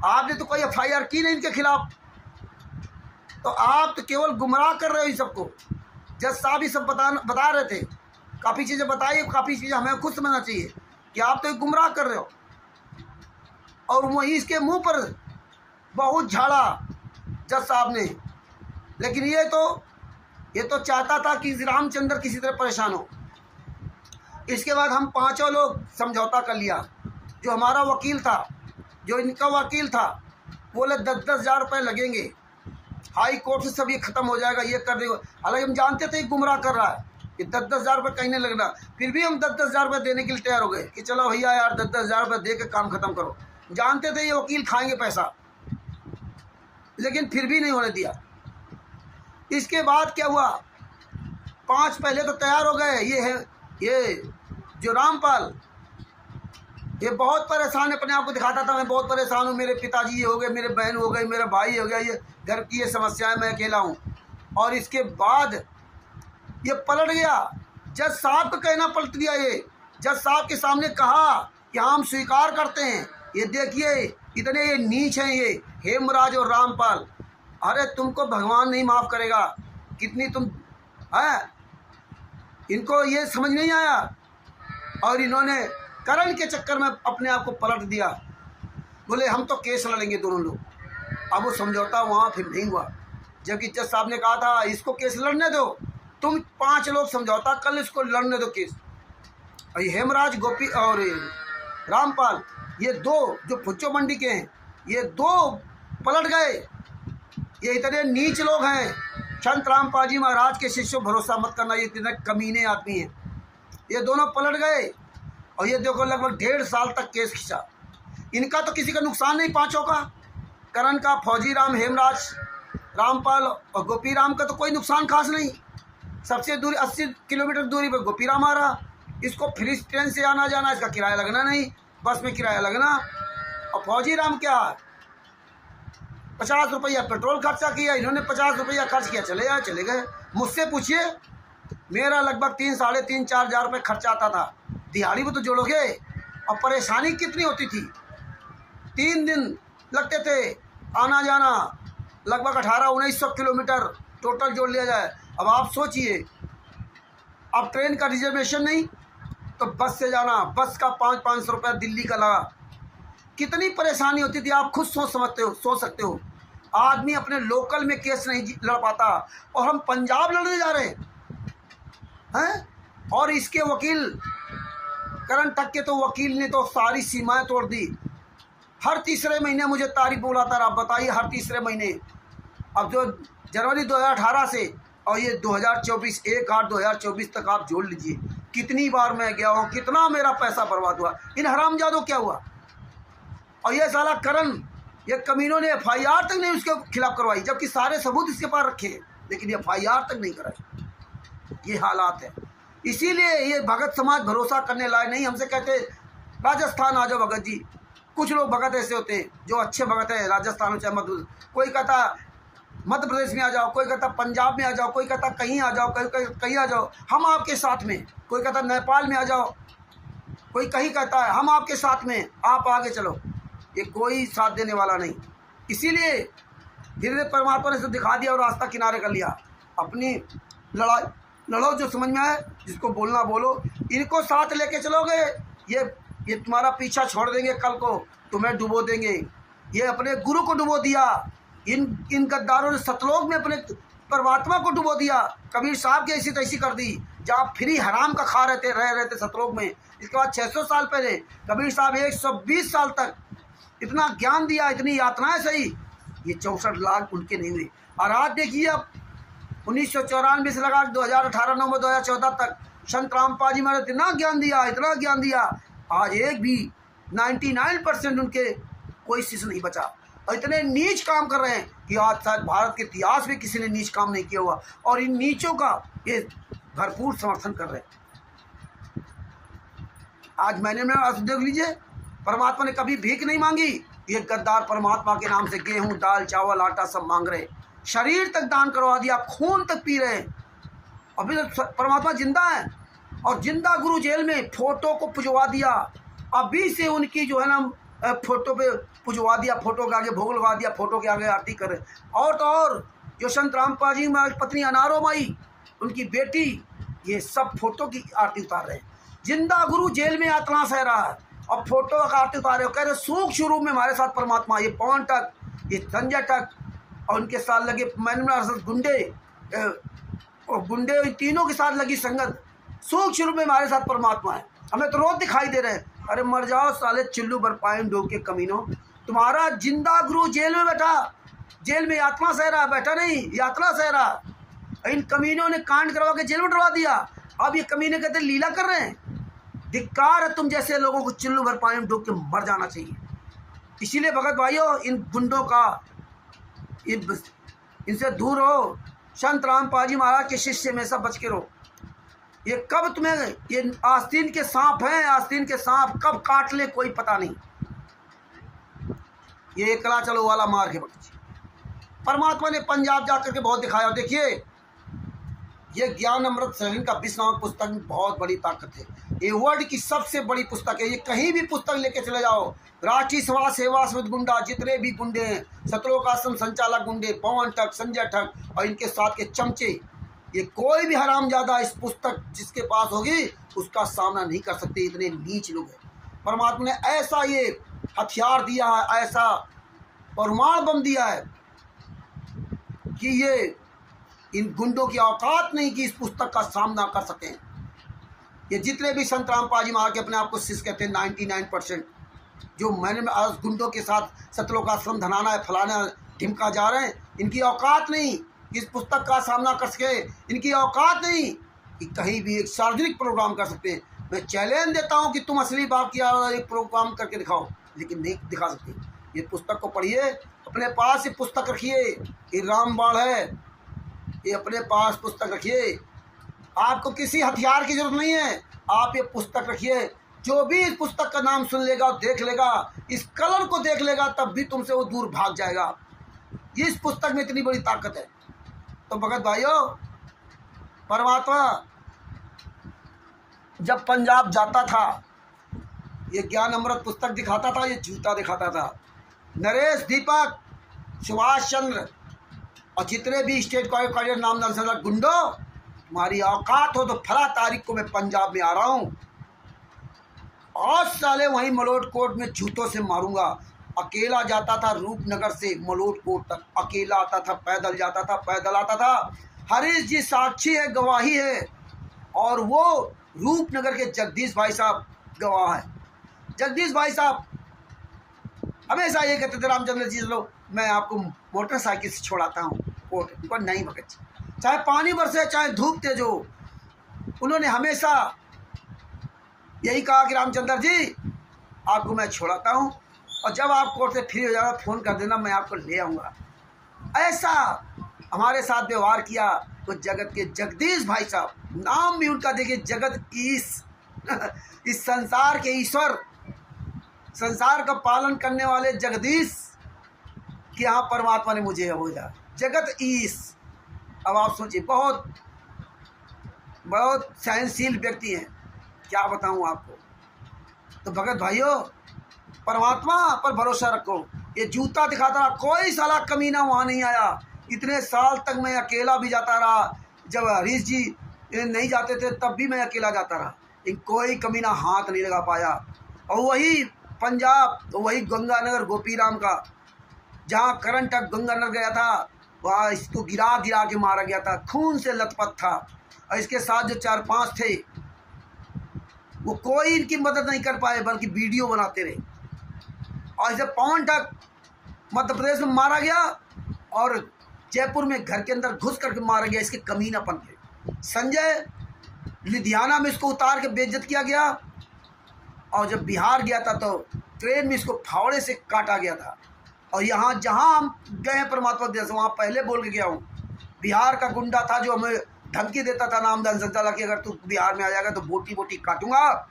आपने तो कोई FIR की नहीं इनके खिलाफ, तो आप तो केवल गुमराह कर रहे हो इन सबको। जज साहब ही सब बता रहे थे, काफ़ी चीज़ें बताई, काफ़ी चीज़ें हमें खुद समझना चाहिए कि आप तो एक गुमराह कर रहे हो। और वहीं इसके मुंह पर बहुत झाड़ा जज साहब ने, लेकिन ये तो चाहता था कि रामचंद्र किसी तरह परेशान हो। इसके बाद हम पांचों लोग समझौता कर लिया। जो हमारा वकील था, जो इनका वकील था, बोले 10-10 हज़ार रुपये लगेंगे, हाई कोर्ट से सब ये ख़त्म हो जाएगा, ये कर देगा। हालांकि हम जानते थे गुमराह कर रहा है, ये 10-10 हज़ार रुपये कहीं नहीं लगना, फिर भी हम 10-10 हज़ार रुपये देने के लिए तैयार हो गए कि चलो भैया यार 10-10 हज़ार रुपये दे के काम ख़त्म करो। जानते थे ये वकील खाएंगे पैसा, लेकिन फिर भी नहीं होने दिया। इसके बाद क्या हुआ, 5 पहले तो तैयार हो गए। ये जो रामपाल, ये बहुत परेशान, अपने आप को दिखाता था मैं बहुत परेशान हूँ, मेरे पिताजी ये हो गए, मेरे बहन हो गई, मेरा भाई हो गया, ये घर की ये समस्याएं, मैं अकेला हूँ। और इसके बाद ये पलट गया, जज साहब का कहना पलट दिया। ये जज साहब के सामने कहा कि हम स्वीकार करते हैं, ये देखिए इतने ये नीच हैं ये हेमराज और रामपाल। अरे तुमको भगवान नहीं माफ़ करेगा, कितनी तुम है, इनको ये समझ नहीं आया और इन्होंने करण के चक्कर में अपने आप को पलट दिया। बोले हम तो केस लड़ेंगे दोनों लोग। अब वो समझौता वहाँ फिर नहीं हुआ, जबकि जज साहब ने कहा था इसको केस लड़ने दो, तुम 5 लोग समझौता कर, इसको लड़ने दो केस। और ये हेमराज, गोपी और रामपाल, ये 2 जो फुच्चो मंडी के हैं, ये 2 पलट गए। ये इतने नीच लोग हैं, संत रामपाल जी महाराज के शिष्यों भरोसा मत करना, ये इतने कमीने आदमी हैं। ये दोनों पलट गए और ये देखो लगभग 1.5 साल तक केस खींचा। इनका तो किसी का नुकसान नहीं, 5 का, करण का, फौजी राम, हेमराज, रामपाल और गोपी राम का तो कोई नुकसान खास नहीं। सबसे दूरी 80 किलोमीटर दूरी पर गोपी राम आ रहा, इसको फ्री ट्रेन से आना जाना, इसका किराया लगना नहीं, बस में किराया लगना। और फौजी राम क्या 50 रुपया पेट्रोल खर्चा किया, इन्होंने 50 रुपया खर्च किया, चले गए। मुझसे पूछिए, मेरा लगभग 3-3.5-4 हज़ार रुपये खर्चा आता था। दिहाड़ी में तो जोड़ोगे, और परेशानी कितनी होती थी, 3 दिन लगते थे आना जाना, लगभग 1800-1900 किलोमीटर टोटल जोड़ लिया जाए। अब आप सोचिए, अब ट्रेन का रिजर्वेशन नहीं तो बस से जाना, बस का 500-500 रुपया दिल्ली का लगा, कितनी परेशानी होती थी। आप खुद सोच सकते हो। आदमी अपने लोकल में केस नहीं लड़ पाता, और हम पंजाब लड़ने जा रहे हैं। और इसके वकील करण तक के तो वकील ने तो सारी सीमाएं तोड़ दी। हर तीसरे महीने मुझे तारीख बुलाता रहा, बताइए, हर तीसरे महीने। अब जो जनवरी 2018 से और ये 2024, 1/8/2024 तक आप जोड़ लीजिए, कितनी बार मैं गया हूँ, कितना मेरा पैसा बर्बाद हुआ। इन हरामजादों क्या हुआ। और ये साला करण, ये कमीनों ने FIR तक नहीं उसके खिलाफ करवाई, जबकि सारे सबूत इसके पास रखे हैं, लेकिन ये FIR तक नहीं कराई। ये हालात है। इसीलिए ये भगत समाज भरोसा करने लायक नहीं। हमसे कहते राजस्थान आ जाओ भगत जी। कुछ लोग भगत ऐसे होते हैं जो अच्छे भगत हैं, राजस्थान हो चाहे मध्य प्रदेश, कोई कहता मध्य प्रदेश में आ जाओ, कोई कहता पंजाब में आ जाओ, कोई कहता कहीं आ जाओ, कहीं आ जाओ, हम आपके साथ में। कोई कहता नेपाल में आ जाओ, कोई कहीं कहता है हम आपके साथ में, आप आगे चलो। ये कोई साथ देने वाला नहीं। इसीलिए धीरे धीरे परमात्मा ने सब दिखा दिया और रास्ता किनारे कर लिया। अपनी लड़ाई लड़ो, जो समझ में आए, जिसको बोलना बोलो। इनको साथ लेके चलोगे, ये तुम्हारा पीछा छोड़ देंगे, कल को तुम्हें डुबो देंगे। ये अपने गुरु को डुबो दिया, इन गद्दारों ने सतलोक में अपने परमात्मा को डुबो दिया। कबीर साहब की ऐसी तैसी कर दी, जहाँ फ्री हराम का खा रहे थे सतलोक में। इसके बाद 600 साल पहले कबीर साहब 120 साल तक इतना ज्ञान दिया, इतनी यातनाएं सही, ये 64 लाख उनके नहीं हुए। और आज देखिए, अब 1994 से लगा 2018 नवंबर 2014 तक संत रामपाल जी महाराज इतना ज्ञान दिया, आज एक भी 99% उनके कोई शिष्य नहीं बचा। और इतने नीच काम कर रहे हैं कि आज शायद भारत के इतिहास में किसी ने नीच काम नहीं किया हुआ, और इन नीचों का ये भरपूर समर्थन कर रहे हैं। आज मैंने देख लीजिए, परमात्मा ने कभी भीख नहीं मांगी। ये गद्दार परमात्मा के नाम से गेहूं दाल चावल आटा सब मांग रहे, शरीर तक दान करवा दिया, खून तक पी रहे। अभी तो परमात्मा जिंदा है, और जिंदा गुरु जेल में फोटो को पुजवा दिया। अभी से उनकी जो है ना फोटो पे पुजवा दिया, फोटो के आगे भोग लगा दिया, फोटो के आगे आरती करे। और तो और जो संत रामपाल जी की पत्नी अनारो माई, उनकी बेटी, ये सब फोटो की आरती उतार रहे हैं। जिंदा गुरु जेल में यातना सह रहा है और फोटो का आरती उतार रहे हो। कह रहे सूक्ष्म रूप में हमारे साथ परमात्मा, ये पवन तक, ये संजय तक और उनके साथ लगे मैनुअल गुंडे और गुंडे, तीनों के साथ लगी संगत, सूक्ष्म रूप में हमारे साथ परमात्मा है। हमें तो रोज दिखाई दे रहे हैं। अरे मर जाओ साले चिल्लू बरपाइन डोब के कमीनों, तुम्हारा जिंदा गुरु जेल में बैठा, जेल में यातना सह रहा, बैठा नहीं यात्रा सह रहा। इन कमीनों ने कांड करवा के जेल में डलवा दिया। अब ये कमीने कहते लीला कर रहे हैं। धिक्कार है तुम जैसे लोगों को, चिल्लू भर पानी में डूब के मर जाना चाहिए। इसीलिए भगत भाइयों, इन गुंडों का इनसे दूर हो। संत रामपाल जी महाराज के शिष्य में सब बच के रहो। ये कब तुम्हें, ये आस्तीन के सांप हैं, आस्तीन के सांप कब काट ले कोई पता नहीं। ये एकला चलो वाला मार के बच्चे परमात्मा ने पंजाब जाकर के बहुत दिखाया। देखिए ये ज्ञान अमृत सरीन का 20 नामक पुस्तक में बहुत बड़ी ताकत है। ये वर्ल्ड की सबसे बड़ी पुस्तक है। ये कहीं भी पुस्तक लेके चले जाओ, राष्ट्रीय सभा सेवा समिति गुंडा, जितने भी गुंडे हैं, सतलोक आश्रम संचालक गुंडे, पवन ठग, संजय ठग और इनके साथ के चमचे, ये कोई भी हरामजादा इस पुस्तक जिसके पास होगी उसका सामना नहीं कर सकते। इतने नीच लोग हैं। परमात्मा ने ऐसा ये हथियार दिया है, ऐसा परमाणु बम दिया है कि ये इन गुंडों की औकात नहीं कि इस पुस्तक का सामना कर सकें। ये जितने भी संत रामपाल जी महाराज के अपने आप को शिष्य कहते हैं, 99% जो मैंने आज गुंडों के साथ सतलोक आश्रम धनाना है, फलाना ढिमका जा रहे हैं, इनकी औकात नहीं कि इस पुस्तक का सामना कर सके। इनकी औकात नहीं कि कहीं भी एक सार्वजनिक प्रोग्राम कर सकते हैं। मैं चैलेंज देता हूं कि तुम असली बाप की एक प्रोग्राम करके दिखाओ, लेकिन नहीं दिखा सकते। ये पुस्तक को पढ़िए, अपने पास ये पुस्तक रखिए। ये रामबाण है, ये अपने पास पुस्तक रखिए। आपको किसी हथियार की जरूरत नहीं है, आप ये पुस्तक रखिए। जो भी इस पुस्तक का नाम सुन लेगा और देख लेगा, इस कलर को देख लेगा, तब भी तुमसे वो दूर भाग जाएगा। इस पुस्तक में इतनी बड़ी ताकत है। तो भगत भाइयों, परमात्मा जब पंजाब जाता था, ये ज्ञान अमृत पुस्तक दिखाता था, ये जूता दिखाता था। नरेश, दीपक, सुभाष चंद्र और जितने भी स्टेट कॉर्डिनेटर नामदार संसद गुंडो, तुम्हारी औकात हो तो फला तारीख को मैं पंजाब में आ रहा हूँ और साले वहीं मलोट कोट में जूतों से मारूंगा। अकेला जाता था रूपनगर से मलोट कोट तक, अकेला आता था, पैदल जाता था, पैदल आता था। हरीश जी साक्षी है, गवाही है। और वो रूपनगर के जगदीश भाई साहब गवाह है। जगदीश भाई साहब हमेशा ये कहते थे, रामचंद्र जी लो मैं आपको मोटरसाइकिल से छोड़ाता हूँ कोर्ट। उनको नहीं भगत जी, चाहे पानी बरसे चाहे धूप तेज हो, उन्होंने हमेशा यही कहा कि रामचंद्र जी आपको मैं छोड़ाता हूँ और जब आप कोर्ट से फ्री हो जाएगा फ़ोन कर देना, मैं आपको ले आऊँगा। ऐसा हमारे साथ व्यवहार किया। तो जगत के जगदीश भाई साहब, नाम भी उनका देखिए, जगत ईश इस संसार के ईश्वर, संसार का पालन करने वाले जगदीश कि यहाँ परमात्मा ने मुझे बोला जगत ईश। अब आप सोचिए, बहुत बहुत सहनशील व्यक्ति हैं, क्या बताऊँ आपको। तो भगत भाइयों, परमात्मा पर भरोसा रखो। ये जूता दिखाता रहा, कोई साला कमीना वहाँ नहीं आया। इतने साल तक मैं अकेला भी जाता रहा, जब हरीश जी नहीं जाते थे तब भी मैं अकेला जाता रहा, लेकिन कोई कमीना हाथ नहीं लगा पाया। और वही पंजाब, तो वही गंगानगर गोपीराम का, जहाँ करंट तक गंगानगर गया था, वहाँ इसको गिरा गिरा के मारा गया था, खून से लथपथ था। और इसके साथ जो 4-5 थे वो कोई इनकी मदद नहीं कर पाए, बल्कि वीडियो बनाते रहे। और इसे पवन ठग मध्य प्रदेश में मारा गया और जयपुर में घर के अंदर घुस करके मारा गया, इसके कमीनापन के। संजय लुधियाना में इसको उतार के बेइज्जत किया गया। और जब बिहार गया था तो ट्रेन में इसको फावड़े से काटा गया था। और यहाँ जहाँ हम गए हैं परमात्मा देश, वहाँ पहले बोल के गया हूँ, बिहार का गुंडा था जो हमें धमकी देता था नामदान संचालक की, अगर तू बिहार में आ जाएगा तो बोटी बोटी काटूंगा।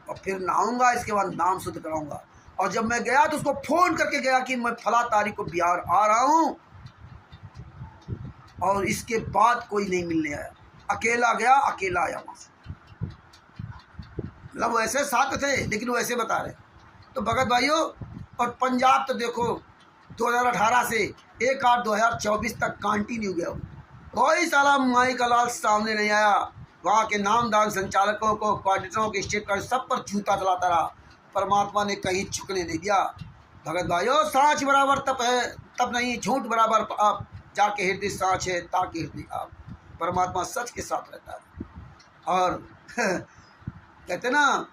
और फिर नहाऊंगा, इसके बाद नाम शुद्ध कराऊंगा। और जब मैं गया तो उसको फ़ोन करके गया कि मैं फला तारीख को बिहार आ रहा हूँ, और इसके बाद कोई नहीं मिलने आया। अकेला गया, अकेला आया वहाँ से। मतलब वैसे साथ थे लेकिन वैसे बता रहे। तो भगत भाइयों, और पंजाब तो देखो 2018 से 1/8/2024 तक कंटिन्यू गया। कोई साला माई का लाल सामने नहीं आया। वहाँ के नामदान संचालकों को, कोऑर्डिनेटरों के, स्टेट का सब पर जूता चलाता रहा। परमात्मा ने कहीं झुकने नहीं दिया। भगत भाइयों, सांच बराबर तप है, तब नहीं, झूठ बराबर आप, जाके हृदय सांच है ताकि हृदय आप। परमात्मा सच के साथ रहता है। और कहते ना,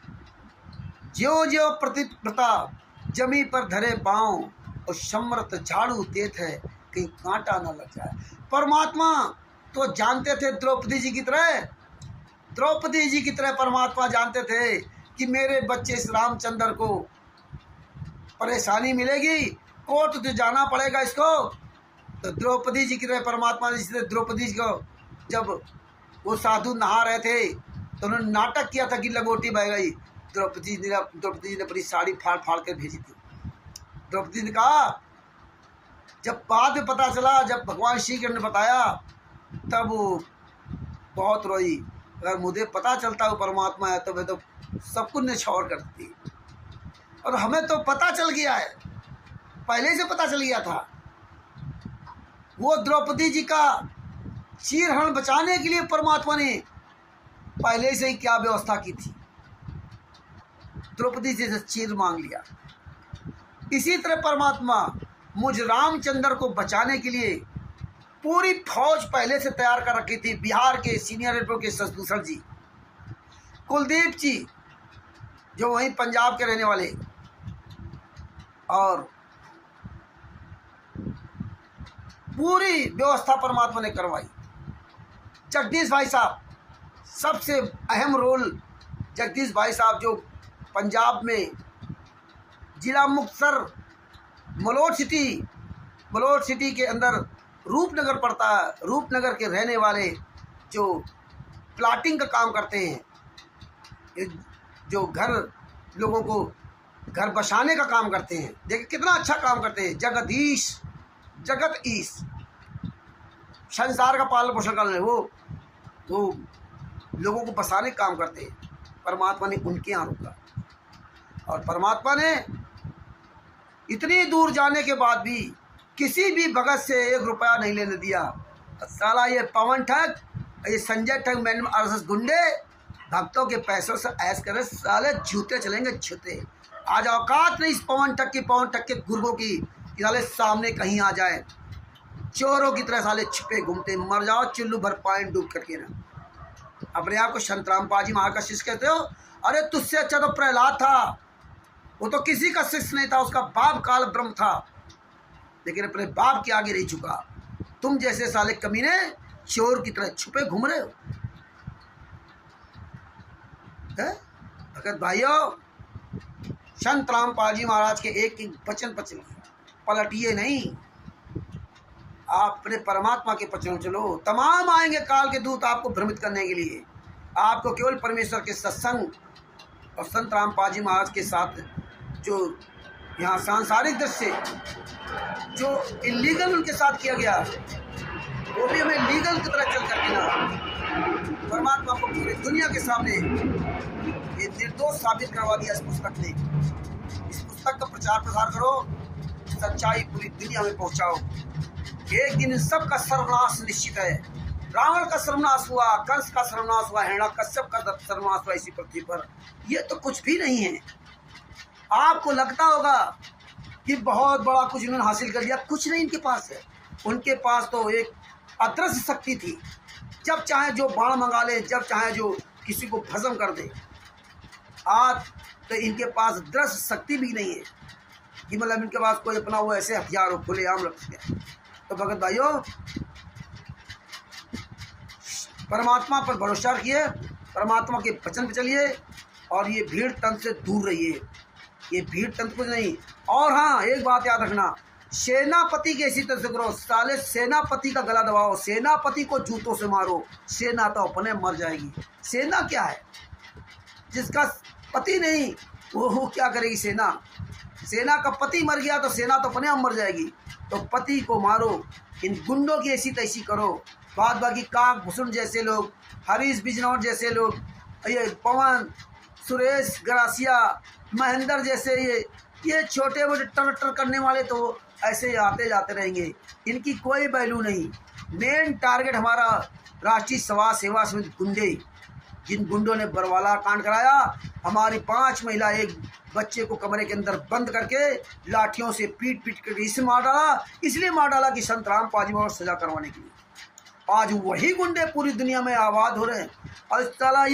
ज्यो ज्यो प्रतिप्रता जमी पर धरे पाँव, और सम्रत झाड़ू देत है कहीं कांटा ना लग जाए। परमात्मा तो जानते थे द्रौपदी जी की तरह, द्रौपदी जी की तरह परमात्मा जानते थे कि मेरे बच्चे इस रामचंद्र को परेशानी मिलेगी, कोर्ट तो जाना पड़ेगा इसको। तो द्रौपदी जी की तरह परमात्मा ने, जिसने द्रौपदी जी को, जब वो साधु नहा रहे थे तो उन्होंने नाटक किया था कि लंगोटी बह गई। द्रौपदी जी ने अपनी साड़ी फाड़ फाड़ कर भेजी थी। द्रौपदी ने कहा, जब बाद में पता चला, जब भगवान श्री कृष्ण ने बताया, तब वो बहुत रोई। अगर मुझे पता चलता वो परमात्मा है तो मैं तो सब कुछ निछावर कर देती। और हमें तो पता चल गया है, पहले से पता चल गया था। वो द्रौपदी जी का चीरहरण बचाने के लिए परमात्मा ने पहले से ही क्या व्यवस्था की थी। द्रौपदी जी से चीर मांग लिया। इसी तरह परमात्मा मुझ रामचंद्र को बचाने के लिए पूरी फौज पहले से तैयार कर रखी थी। बिहार के सीनियर एडवोकेट के शशिभूषण जी, कुलदीप जी जो वहीं पंजाब के रहने वाले, और पूरी व्यवस्था परमात्मा ने करवाई। जगदीश भाई साहब, सबसे अहम रोल जगदीश भाई साहब, जो पंजाब में जिला मुक्तसर मलोट सिटी के अंदर रूपनगर पड़ता है। रूपनगर के रहने वाले जो प्लाटिंग का काम करते हैं, जो घर लोगों को घर बसाने का काम करते हैं, देखिए कितना अच्छा काम करते हैं। जगत ईश संसार का पालन पोषण करने, वो लोगों को बसाने का काम करते हैं। परमात्मा ने उनके यहाँ रुका, और परमात्मा ने इतनी दूर जाने के बाद भी किसी भी भगत से 1 रुपया नहीं लेने दिया। साला ये पवन ठग, ये संजय ठग, मैन आरएसएस गुंडे भक्तों के पैसों से ऐश करे, साले जूते चलेंगे जूते। आज औकात नहीं इस पवन ठग के गुर्गों की, साले सामने कहीं आ जाए। चोरों की तरह साले छिपे घूमते, मर जाओ चुल्लू भर पानी डूब करके ना। अपने आप को संतराम पाजी महाराज का शिष्य कहते हो? अरे तुझसे अच्छा तो प्रहलाद था, वो तो किसी का शिष्य नहीं था, उसका बाप काल ब्रह्म था, लेकिन अपने बाप के आगे नहीं झुका। तुम जैसे साले कमीने चोर की तरह छुपे घूम रहे हो। भगत भाइयों, संत रामपाल जी महाराज के एक एक वचन पर चलिए, पलटिए नहीं। आप अपने परमात्मा के वचनों चलो। तमाम आएंगे काल के दूत आपको भ्रमित करने के लिए। आपको केवल परमेश्वर के सत्संग और संत रामपाल जी महाराज के साथ जो यहाँ सांसारिक दृश्य जो इलीगल उनके साथ किया गया, वो भी हमें लीगल की तरह चल करके ना परमात्मा को पूरी दुनिया के सामने ये निर्दोष साबित करवा दिया। इस पुस्तक ने, इस पुस्तक का प्रचार प्रसार करो, सच्चाई पूरी दुनिया में पहुंचाओ। एक दिन सबका सर्वनाश निश्चित है। रावण का सर्वनाश हुआ, कंस का सर्वनाश हुआ, हिरण्यकश्यप का सर्वनाश हुआ इसी पृथ्वी पर। ये तो कुछ भी नहीं है। आपको लगता होगा कि बहुत बड़ा कुछ इन्होंने हासिल कर लिया, कुछ नहीं इनके पास है। उनके पास तो एक अदृश्य शक्ति थी, जब चाहे जो बाण मंगा ले, जब चाहे जो किसी को भस्म कर दे। आज तो इनके पास दृश्य शक्ति भी नहीं है कि मतलब इनके पास कोई अपना वो ऐसे हथियार हो खुलेआम रख दिया। तो भगत भाइयों, परमात्मा पर भरोसा रखिए, परमात्मा के वचन पर चलिए, और ये भीड़ तंत्र से दूर रहिए। ये भीड़ तंत्र कुछ नहीं। और हाँ, एक बात याद रखना, सेनापति के इसी तरह से करो। साले सेनापति का गला दबाओ, सेनापति को जूतों से मारो, सेना तो अपने मर जाएगी। सेना क्या है? जिसका पति नहीं, वो क्या करेगी सेना? सेना का पति मर गया तो सेना तो अपने आप मर जाएगी। तो पति को मारो, इन गुंडों की ऐसी तैसी करो। बाद बाकी काक भूषण जैसे लोग, हरीश बिजनौर जैसे लोग, ये पवन, सुरेश गरासिया, महेंद्र जैसे ये छोटे मोटे टर करने वाले तो ऐसे ही आते जाते रहेंगे, इनकी कोई वैल्यू नहीं। मेन टारगेट हमारा राष्ट्रीय समाज सेवा समिति गुंडे, जिन गुंडों ने बरवाला कांड कराया, हमारी 5 महिला एक बच्चे को कमरे के अंदर बंद करके लाठियों से पीट कर इसलिए मार डाला कि संतराम पाजी और सजा करवाने के लिए। आज वही गुंडे पूरी दुनिया में आबाद हो रहे हैं। और इस तरह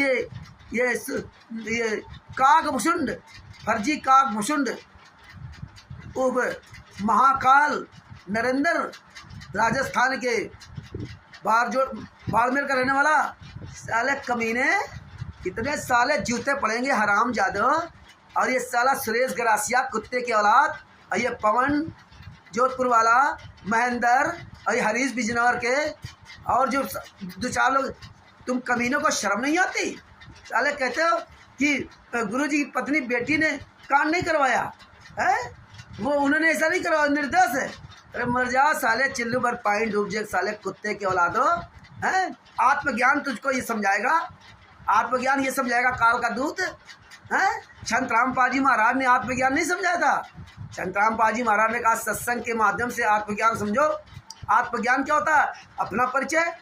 ये काकभूषुंड, फर्जी काकभूषुंड, महाकाल नरेंद्र, राजस्थान के बाड़मेर का रहने वाला, साले कमीने, कितने साले जूते पड़ेंगे हराम जादो। और ये साला सुरेश गरासिया कुत्ते के औलाद, और ये पवन जोधपुर वाला, महेंद्र, और ये हरीश बिजनौर के, और जो 2-4 लोग, तुम कमीनों को शर्म नहीं आती? साले कहते हो कि गुरुजी की पत्नी बेटी ने कांड नहीं करवाया है, वो उन्होंने ऐसा नहीं करवाया, निर्दोष है। अरे मर जाओ साले, चिल्लू भर पानी डूब जाए साले कुत्ते के औलादो हैं। आत्मज्ञान तुझको ये समझाएगा, आत्मज्ञान ये समझाएगा काल का दूत हैं। संतराम पाजी महाराज ने आत्मज्ञान नहीं समझाया था। संतराम पाजी महाराज ने कहा सत्संग के माध्यम से आत्मज्ञान समझो। आत्मज्ञान क्या होता है? अपना परिचय।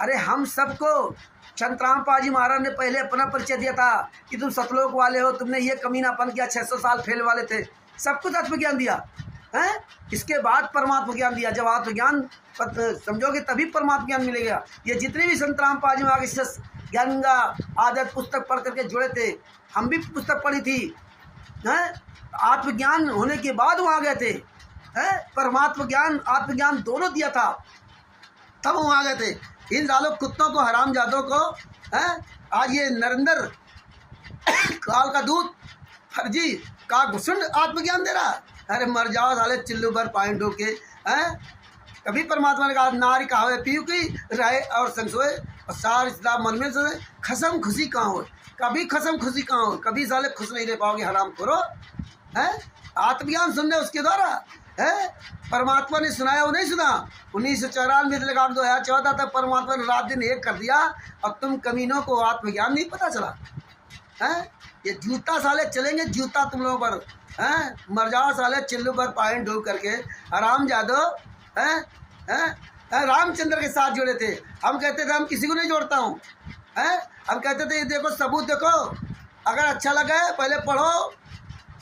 अरे हम सबको संतराम पाजी महाराज ने पहले अपना परिचय दिया था कि तुम सतलोक वाले हो, तुमने ये कमीनापन किया, 600 साल फेल वाले थे, सब कुछ आत्मज्ञान दिया हैं। इसके बाद परमात्मा ज्ञान दिया। जब आत्मज्ञान समझोगे तभी परमात्मा ज्ञान मिलेगा। ये जितने भी संतराम पाजी महाराज के गंगा आदत पुस्तक पढ़ करके जुड़े थे, हम भी पुस्तक पढ़ी थी हैं। आत्मज्ञान होने के बाद वहाँ गए थे हैं। परमात्मा ज्ञान आत्मज्ञान दोनों दिया था, तब वहाँ गए थे। इन सालों कुत्तों को, हराम जादों को हैं। आज ये नरेंद्र काल का दूत, फर्जी काकभूषुंड आत्मज्ञान दे रहा। अरे मर जाओ साले, चिल्लू भर पानी डूब के हैं। कभी परमात्मा ने कहा नारी कहावे पीयू की रहे और संसोए और सार इस्लाम मन में सोए, खसम खुशी कहाँ हो? कभी खसम खुशी कहाँ हो? कभी साले खुश नहीं रह पाओगे, हराम करो हैं। आत्मज्ञान सुनने उसके द्वारा है, परमात्मा ने सुनाया वो नहीं सुना। 1994 से लेकर 2014 तक परमात्मा ने रात दिन एक कर दिया, और तुम कमीनों को आत्मज्ञान नहीं पता चला है। ये जूता साले चलेंगे, जूता तुम लोगों पर हैं। मर जाओ साले, चिल्लू पर पानी डूब करके हराम जादो हैं। रामचंद्र के साथ जुड़े थे। हम कहते थे हम किसी को नहीं जोड़ता हूँ हैं। हम कहते थे ये देखो सबूत देखो, अगर अच्छा लगा है पहले पढ़ो,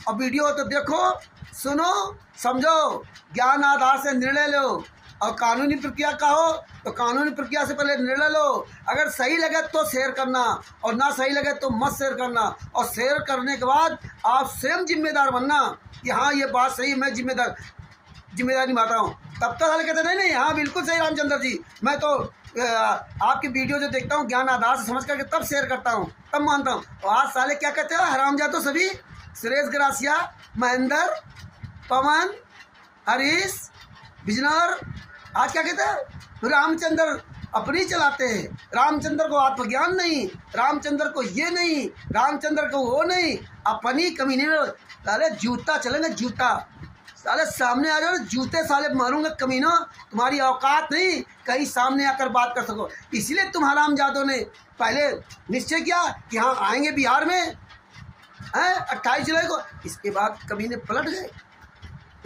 और वीडियो तो देखो, सुनो, समझो, ज्ञान आधार से निर्णय लो। और कानूनी प्रक्रिया का हो तो कानूनी प्रक्रिया से पहले निर्णय लो। अगर सही लगे तो शेयर करना, और ना सही लगे तो मत शेयर करना। और शेयर करने के बाद आप स्वयं जिम्मेदार बनना कि हाँ ये बात सही, मैं जिम्मेदारी निभाता हूँ। तब तक कहते नहीं हाँ बिल्कुल सही रामचंद्र जी, मैं तो आपकी वीडियो जो देखता हूँ ज्ञान आधार से समझ करके तब शेयर करता हूँ, तब मानता हूँ। और आज साले क्या कहते हो, हराम जातो सभी, सुरेश गरासिया, महेंद्र, पवन, हरीश बिजनौर, आज क्या कहते हैं, रामचंद्र अपनी चलाते हैं। रामचंद्र को आत्मज्ञान नहीं, रामचंद्र को ये नहीं, रामचंद्र को वो नहीं, अपनी कमीने में साले जूता चलेंगे, जूता साले सामने आ जाओ, जूते साले मारूंगा कमीनों, तुम्हारी औकात नहीं कहीं सामने आकर बात कर सको। इसलिए तुम हराम जादों ने पहले निश्चय किया कि हाँ आएंगे बिहार में हैं 28 जुलाई को। इसके बाद कमीने पलट गए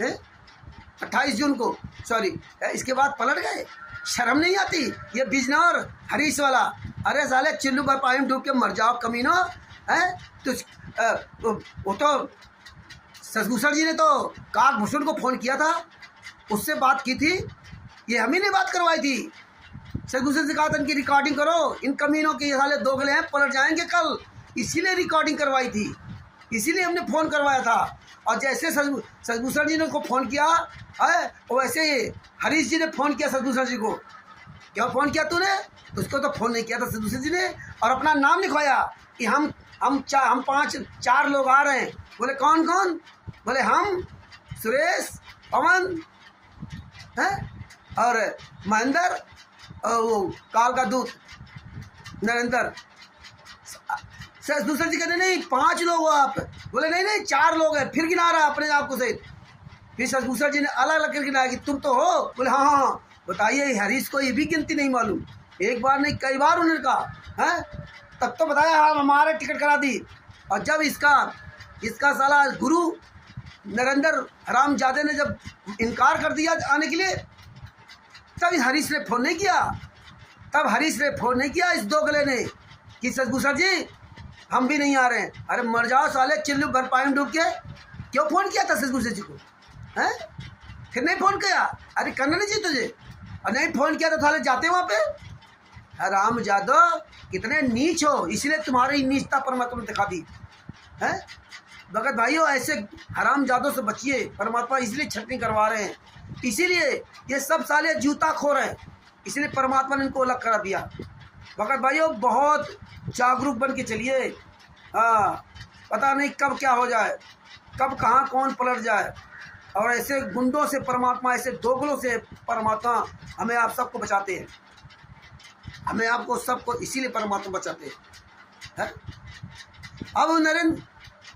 हैं, 28 जून को सॉरी, इसके बाद पलट गए। शर्म नहीं आती? ये बिजनौर हरीश वाला, अरे साले चिल्लू पर पानी डूब के मर जाओ कमीनों हैं। तो वो तो शशभूषण जी ने तो काकभूषुंड को फ़ोन किया था, उससे बात की थी, ये हम ही ने बात करवाई थी। शशभूषण से कहा था इनकी रिकॉर्डिंग करो, इन कमीनों के ये साले दोगले हैं, पलट जाएंगे कल, इसीलिए रिकॉर्डिंग करवाई थी, इसीलिए हमने फ़ोन करवाया था। और जैसे शशभूषण जी ने को फ़ोन किया है, वैसे ही हरीश जी ने फ़ोन किया शशभूषण जी को। क्यों फ़ोन किया तूने? उसको तो फ़ोन नहीं किया था शशभूषण जी ने, और अपना नाम लिखवाया कि हम 4 लोग आ रहे हैं। बोले कौन कौन? बोले हम, सुरेश, पवन हैं और महेंद्र, और वो काल का दूत नरेंद्र। दूसरे जी कहते नहीं 5 लोग हो आप। बोले नहीं नहीं 4 लोग हैं। फिर गिना रहा अपने आप को सहित। फिर ससभूषण जी ने अलग अलग करके गिनाया कि तुम तो हो। बोले हाँ हाँ हाँ। बताइए हरीश को ये भी गिनती नहीं मालूम। एक बार नहीं कई बार उन्होंने कहा है। तब तो बताया हाँ हमारे टिकट करा दी। और जब इसका साला गुरु नरेंद्र हरामजादे ने जब इनकार कर दिया आने के लिए, तब हरीश ने फ़ोन नहीं किया। तब हरीश ने फ़ोन नहीं किया इस दोगले ने कि ससभूषण जी हम भी नहीं आ रहे हैं। अरे मर जाओ साले चिल्लू भर पाए डूब के। क्यों फ़ोन किया था ससभूषण जी को हैं? फिर नहीं फ़ोन किया। अरे करना नहीं चाहिए तुझे। और नहीं फ़ोन किया तो साले जाते वहाँ पे। हरामजादो कितने नीच हो, इसलिए तुम्हारी नीचता परमात्मा ने दिखा दी है। भगत भाइयों ऐसे हरामजादों से बचिए। परमात्मा इसलिए छटनी करवा रहे हैं, इसीलिए ये सब साले जूता खो रहे हैं, इसलिए परमात्मा ने इनको अलग करा दिया। भगत भाइयों बहुत जागरूक बन के चलिए। हाँ पता नहीं कब क्या हो जाए, कब कहाँ कौन पलट जाए। और ऐसे गुंडों से परमात्मा, ऐसे दोगलों से परमात्मा हमें आप सबको बचाते हैं। हमें आपको सबको इसीलिए परमात्मा बचाते हैं। अब नरेंद्र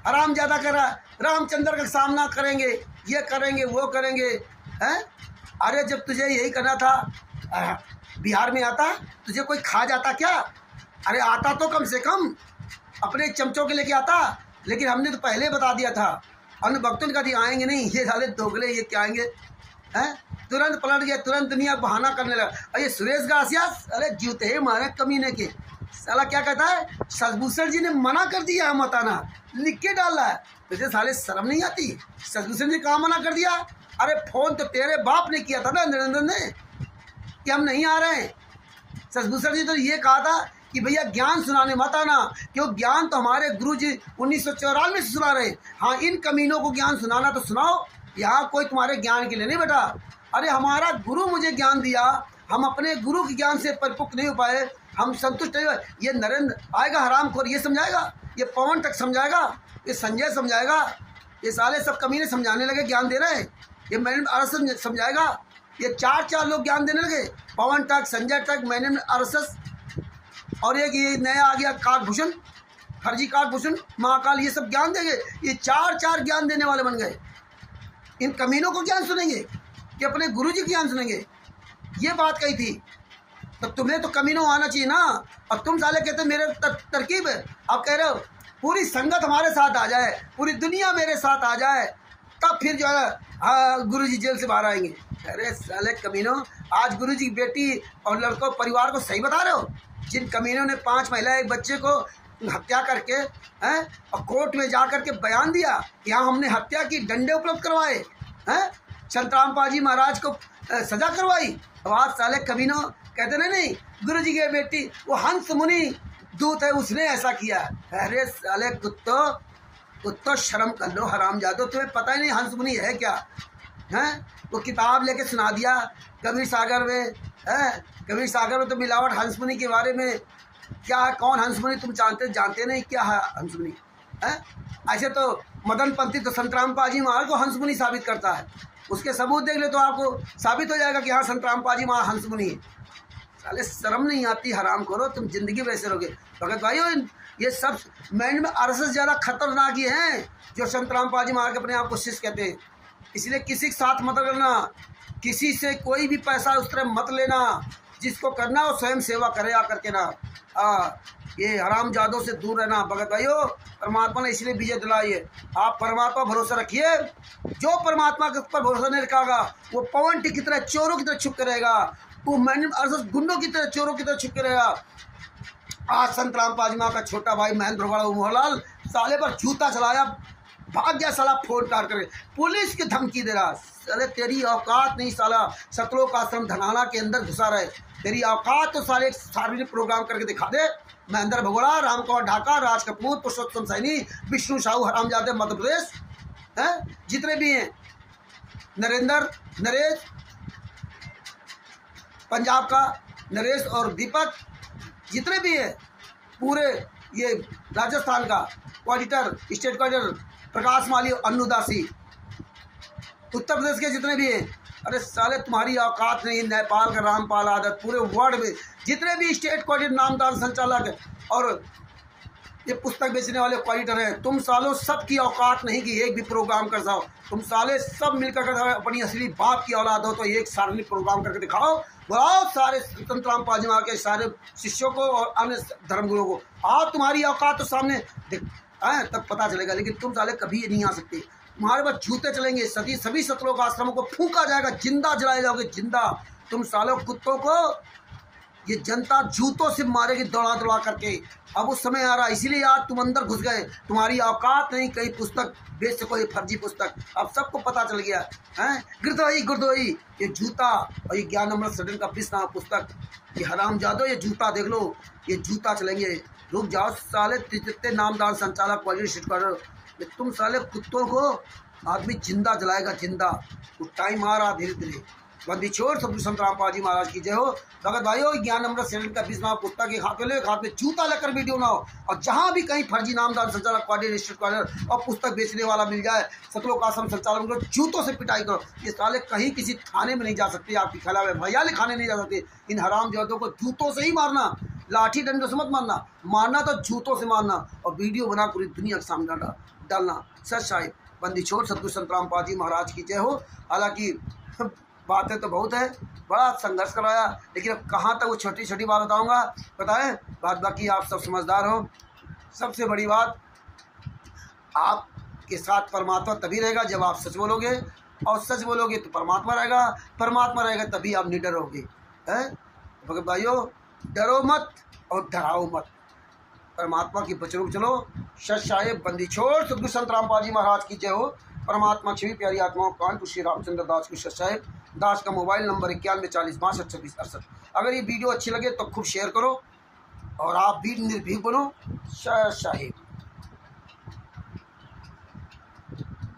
हरामजादा कर रहा रामचंद्र का सामना करेंगे, ये करेंगे वो करेंगे हैं। अरे जब तुझे यही करना था बिहार में आता, तुझे कोई खा जाता क्या? अरे आता तो कम से कम अपने चमचों के लेके आता। लेकिन हमने तो पहले बता दिया था, अन्य भक्तों ने कहा आएंगे नहीं, ये साले दोगले ये क्या आएंगे हैं। तुरंत पलट गया, तुरंत दुनिया बहाना करने लगा। और ये सुरेश गासियास अरे जूते मारे कमीने के। साला क्या कहता है, ससभूषण जी ने मना कर दिया है मत आना, लिख के डाला है। तुझे साले शर्म नहीं आती? ससभूषण जी कहाँ मना कर दिया? अरे फ़ोन तो तेरे बाप ने किया था ना नरेंद्र ने कि हम नहीं आ रहे हैं। ससभूषण जी तो ये कहा था कि भैया ज्ञान सुनाने मत आना, क्यों ज्ञान तो हमारे गुरु जी 1994 से सुना रहे हैं। हाँ इन कमीनों को ज्ञान सुनाना तो सुनाओ, यहाँ कोई तुम्हारे ज्ञान के लिए नहीं बैठा। अरे हमारा गुरु मुझे ज्ञान दिया, हम अपने गुरु के ज्ञान से परिपुक्त नहीं हो पाए, हम संतुष्ट नहीं हुए। ये नरेंद्र आएगा हरामखोर, ये समझाएगा, ये पवन तक समझाएगा, ये संजय समझाएगा, ये साले सब कमीने समझाने लगे, ज्ञान दे रहे हैं। ये मैंने अरसस समझाएगा, ये 4 लोग ज्ञान देने लगे, पवन तक, संजय तक, मैंने अरसस, और एक ये नया आ गया काकभूषण, हरजी काकभूषण, महाकाल, ये सब ज्ञान देंगे। ये 4 ज्ञान देने वाले बन गए। इन कमीनों को ज्ञान सुनेंगे कि अपने गुरु जी ज्ञान सुनेंगे? ये बात कही थी। तो तुम्हें तो कमीनों आना चाहिए ना। और तुम साले कहते मेरे तरकीब है, आप कह रहे हो पूरी संगत हमारे साथ आ जाए, पूरी दुनिया मेरे साथ आ जाए, तब फिर जो है गुरु जी जेल से बाहर आएंगे। अरे साले कमीनों, आज गुरु जी की बेटी और लड़कों परिवार को सही बता रहे हो? जिन कमीनों ने 5 महिला एक बच्चे को हत्या करके हैं और कोर्ट में जा करके बयान दिया कि हाँ हमने हत्या की, डंडे उपलब्ध करवाए हैं, संतराम पाजी महाराज को सजा करवाई। अब आज साले कमीनों कहते नहीं गुरु जी की बेटी वो हंस मुनि दूत है, उसने ऐसा किया। अरे साले कुत्तो शर्म कर लो हरामजादो, तुम्हें पता ही नहीं हंस मुनि है क्या हैं? वो किताब लेके सुना दिया कबीर सागर में है। कबीर सागर में तो मिलावट हंस मुनि के बारे में क्या है, कौन हंस मुनि तुम जानते नहीं क्या है हंस मुनि है। ऐसे तो मदन पंथी तो संतराम पाजी महाराज को हंस मुनि साबित करता है, उसके सबूत देख ले तो आपको साबित हो जाएगा कि हाँ संतराम पाजी महाराज हंस मुनि है। साले शर्म नहीं आती, हराम करो, तुम जिंदगी वैसे रहोगे। भगत भाइयों ये सब मैंने में अरसस ज़्यादा खतरनाक ही हैं जो संतराम पाजी महाराज अपने आप को शिष्य कहते हैं। इसलिए किसी के साथ मत करना, किसी से कोई भी पैसा उस तरह मत लेना, जिसको करना वो स्वयं सेवा करे आकर के ना। ये हरामजादों से दूर रहना। भगत भाइयों परमात्मा ने इसलिए विजय दिलाई है। आप परमात्मा भरोसा रखिए, जो परमात्मा के ऊपर भरोसा नहीं रखेगा वो पवन की तरह चोरों की तरह छुप के रहेगा, वो मैंने अरसस गुंडों की तरह चोरों की तरह छुप के रहेगा। आज संतराम पाजमा का छोटा भाई महेंद्र भगवाड़ा मोहनलाल साले पर जूता चलाया, भाग गया साला फोन काट कर, पुलिस की धमकी दे रहा। साले तेरी औकात नहीं साला, सतलों का आश्रम धनाना के अंदर घुसा रहे, तेरी औकात तो साले एक सार्वजनिक प्रोग्राम करके दिखा दे। महेंद्र भगोड़ा, राम कुमार ढाका, राज कपूर, पुरुषोत्तम सैनी, विष्णु साहू हरामजादे मध्य प्रदेश हैं, जितने भी हैं, नरेश पंजाब का नरेश और दीपक, जितने भी हैं पूरे, ये राजस्थान का auditor, state auditor Prakash Mali और अन्नुदासी, उत्तर प्रदेश के जितने भी हैं, अरे साले तुम्हारी औकात नहीं। नेपाल का रामपाल आदत, पूरे वर्ल्ड में जितने भी स्टेट ऑडिटर नामदार संचालक और ये पुस्तक बेचने वाले क्वालिटर है। तुम सालों सबकी औकात नहीं कि एक भी प्रोग्राम कर जाओ। तुम साले सब मिलकर कर अपनी असली बाप की औलाद हो तो एक सार्वजनिक प्रोग्राम करके दिखाओ, बुलाओ सारे संत राम पाजी महाराज के सारे शिष्यों को और अन्य धर्मगुरुओं को, आओ तुम्हारी औकात तो सामने तब पता चलेगा। लेकिन तुम साले कभी नहीं आ सकते, तुम्हारे पास जूते चलेंगे, सभी सतलोक आश्रमों को फूंका जाएगा, जिंदा जलाए जाओगे जिंदा। तुम सालों कुत्तों को ये जनता जूतों से मारेगी दौड़ा दौड़ा करके। अब उस समय आ रहा, इसीलिए यार तुम अंदर घुस गए, तुम्हारी औकात नहीं कहीं पुस्तक बेच सको, ये फर्जी पुस्तक। अब सबको पता चल गया है। गुरदोई ये जूता और ये ज्ञान अमृत सदन का पिसना पुस्तक, ये हराम जादो, ये जूता देख लो, ये जूता चलेंगे। रुक जाओ साले, जितने नामदार संचालक पॉलिटिशियन कर, तुम साले कुत्तों को आदमी जिंदा जलाएगा जिंदा। तो टाइम आ रहा धीरे धीरे। बंदी छोड़ सतगुरु संत राम पाजी महाराज की जय हो। भगत भाइयों, ज्ञान अमृत सदन का बिस्ना पुस्तक के हाथ में जूता लेकर वीडियो ना हो, और जहां भी कहीं फर्जी नामदार संचालक कोऑर्डिनेटर और पुस्तक बेचने वाला मिल जाए, सतलोक आश्रम संचालक को जूतों से पिटाई करो। ये साले कहीं किसी थाने में नहीं जा सकते, आपकी खला में भैया लिखाने नहीं जा सकते। इन हराम जादों को जूतों से ही मारना, लाठी डंडों से मत मारना, मारना तो जूतों से मारना, और वीडियो बना पूरी दुनिया के सामने डालना। सच साहिब बंदी छोड़ सतगुरु संत राम पाजी महाराज की जय हो। हालांकि बातें तो बहुत है, बड़ा संघर्ष कराया, लेकिन अब कहाँ तक वो छोटी छोटी बात बताऊंगा, बताएं बात। बाकी आप सब समझदार हो। सबसे बड़ी बात, आपके साथ परमात्मा तभी रहेगा जब आप सच बोलोगे, और सच बोलोगे तो परमात्मा रहेगा, परमात्मा रहेगा तभी आप निडर रहोगे। हैं भगत भाइयों, डरो मत और डराओ मत, परमात्मा की बचनों चलो। सच साहेब बंदी छोड़ सतगुरु संत राम पाजी महाराज की जय हो। परमात्मा छवि प्यारी आत्माओं कानपुर श्री रामचंद्र दास की सच साहेब। दास का मोबाइल नंबर 9140626268। अगर ये वीडियो अच्छी लगे तो खूब शेयर करो, और आप भी निर्भीक बनो। सच साहेब।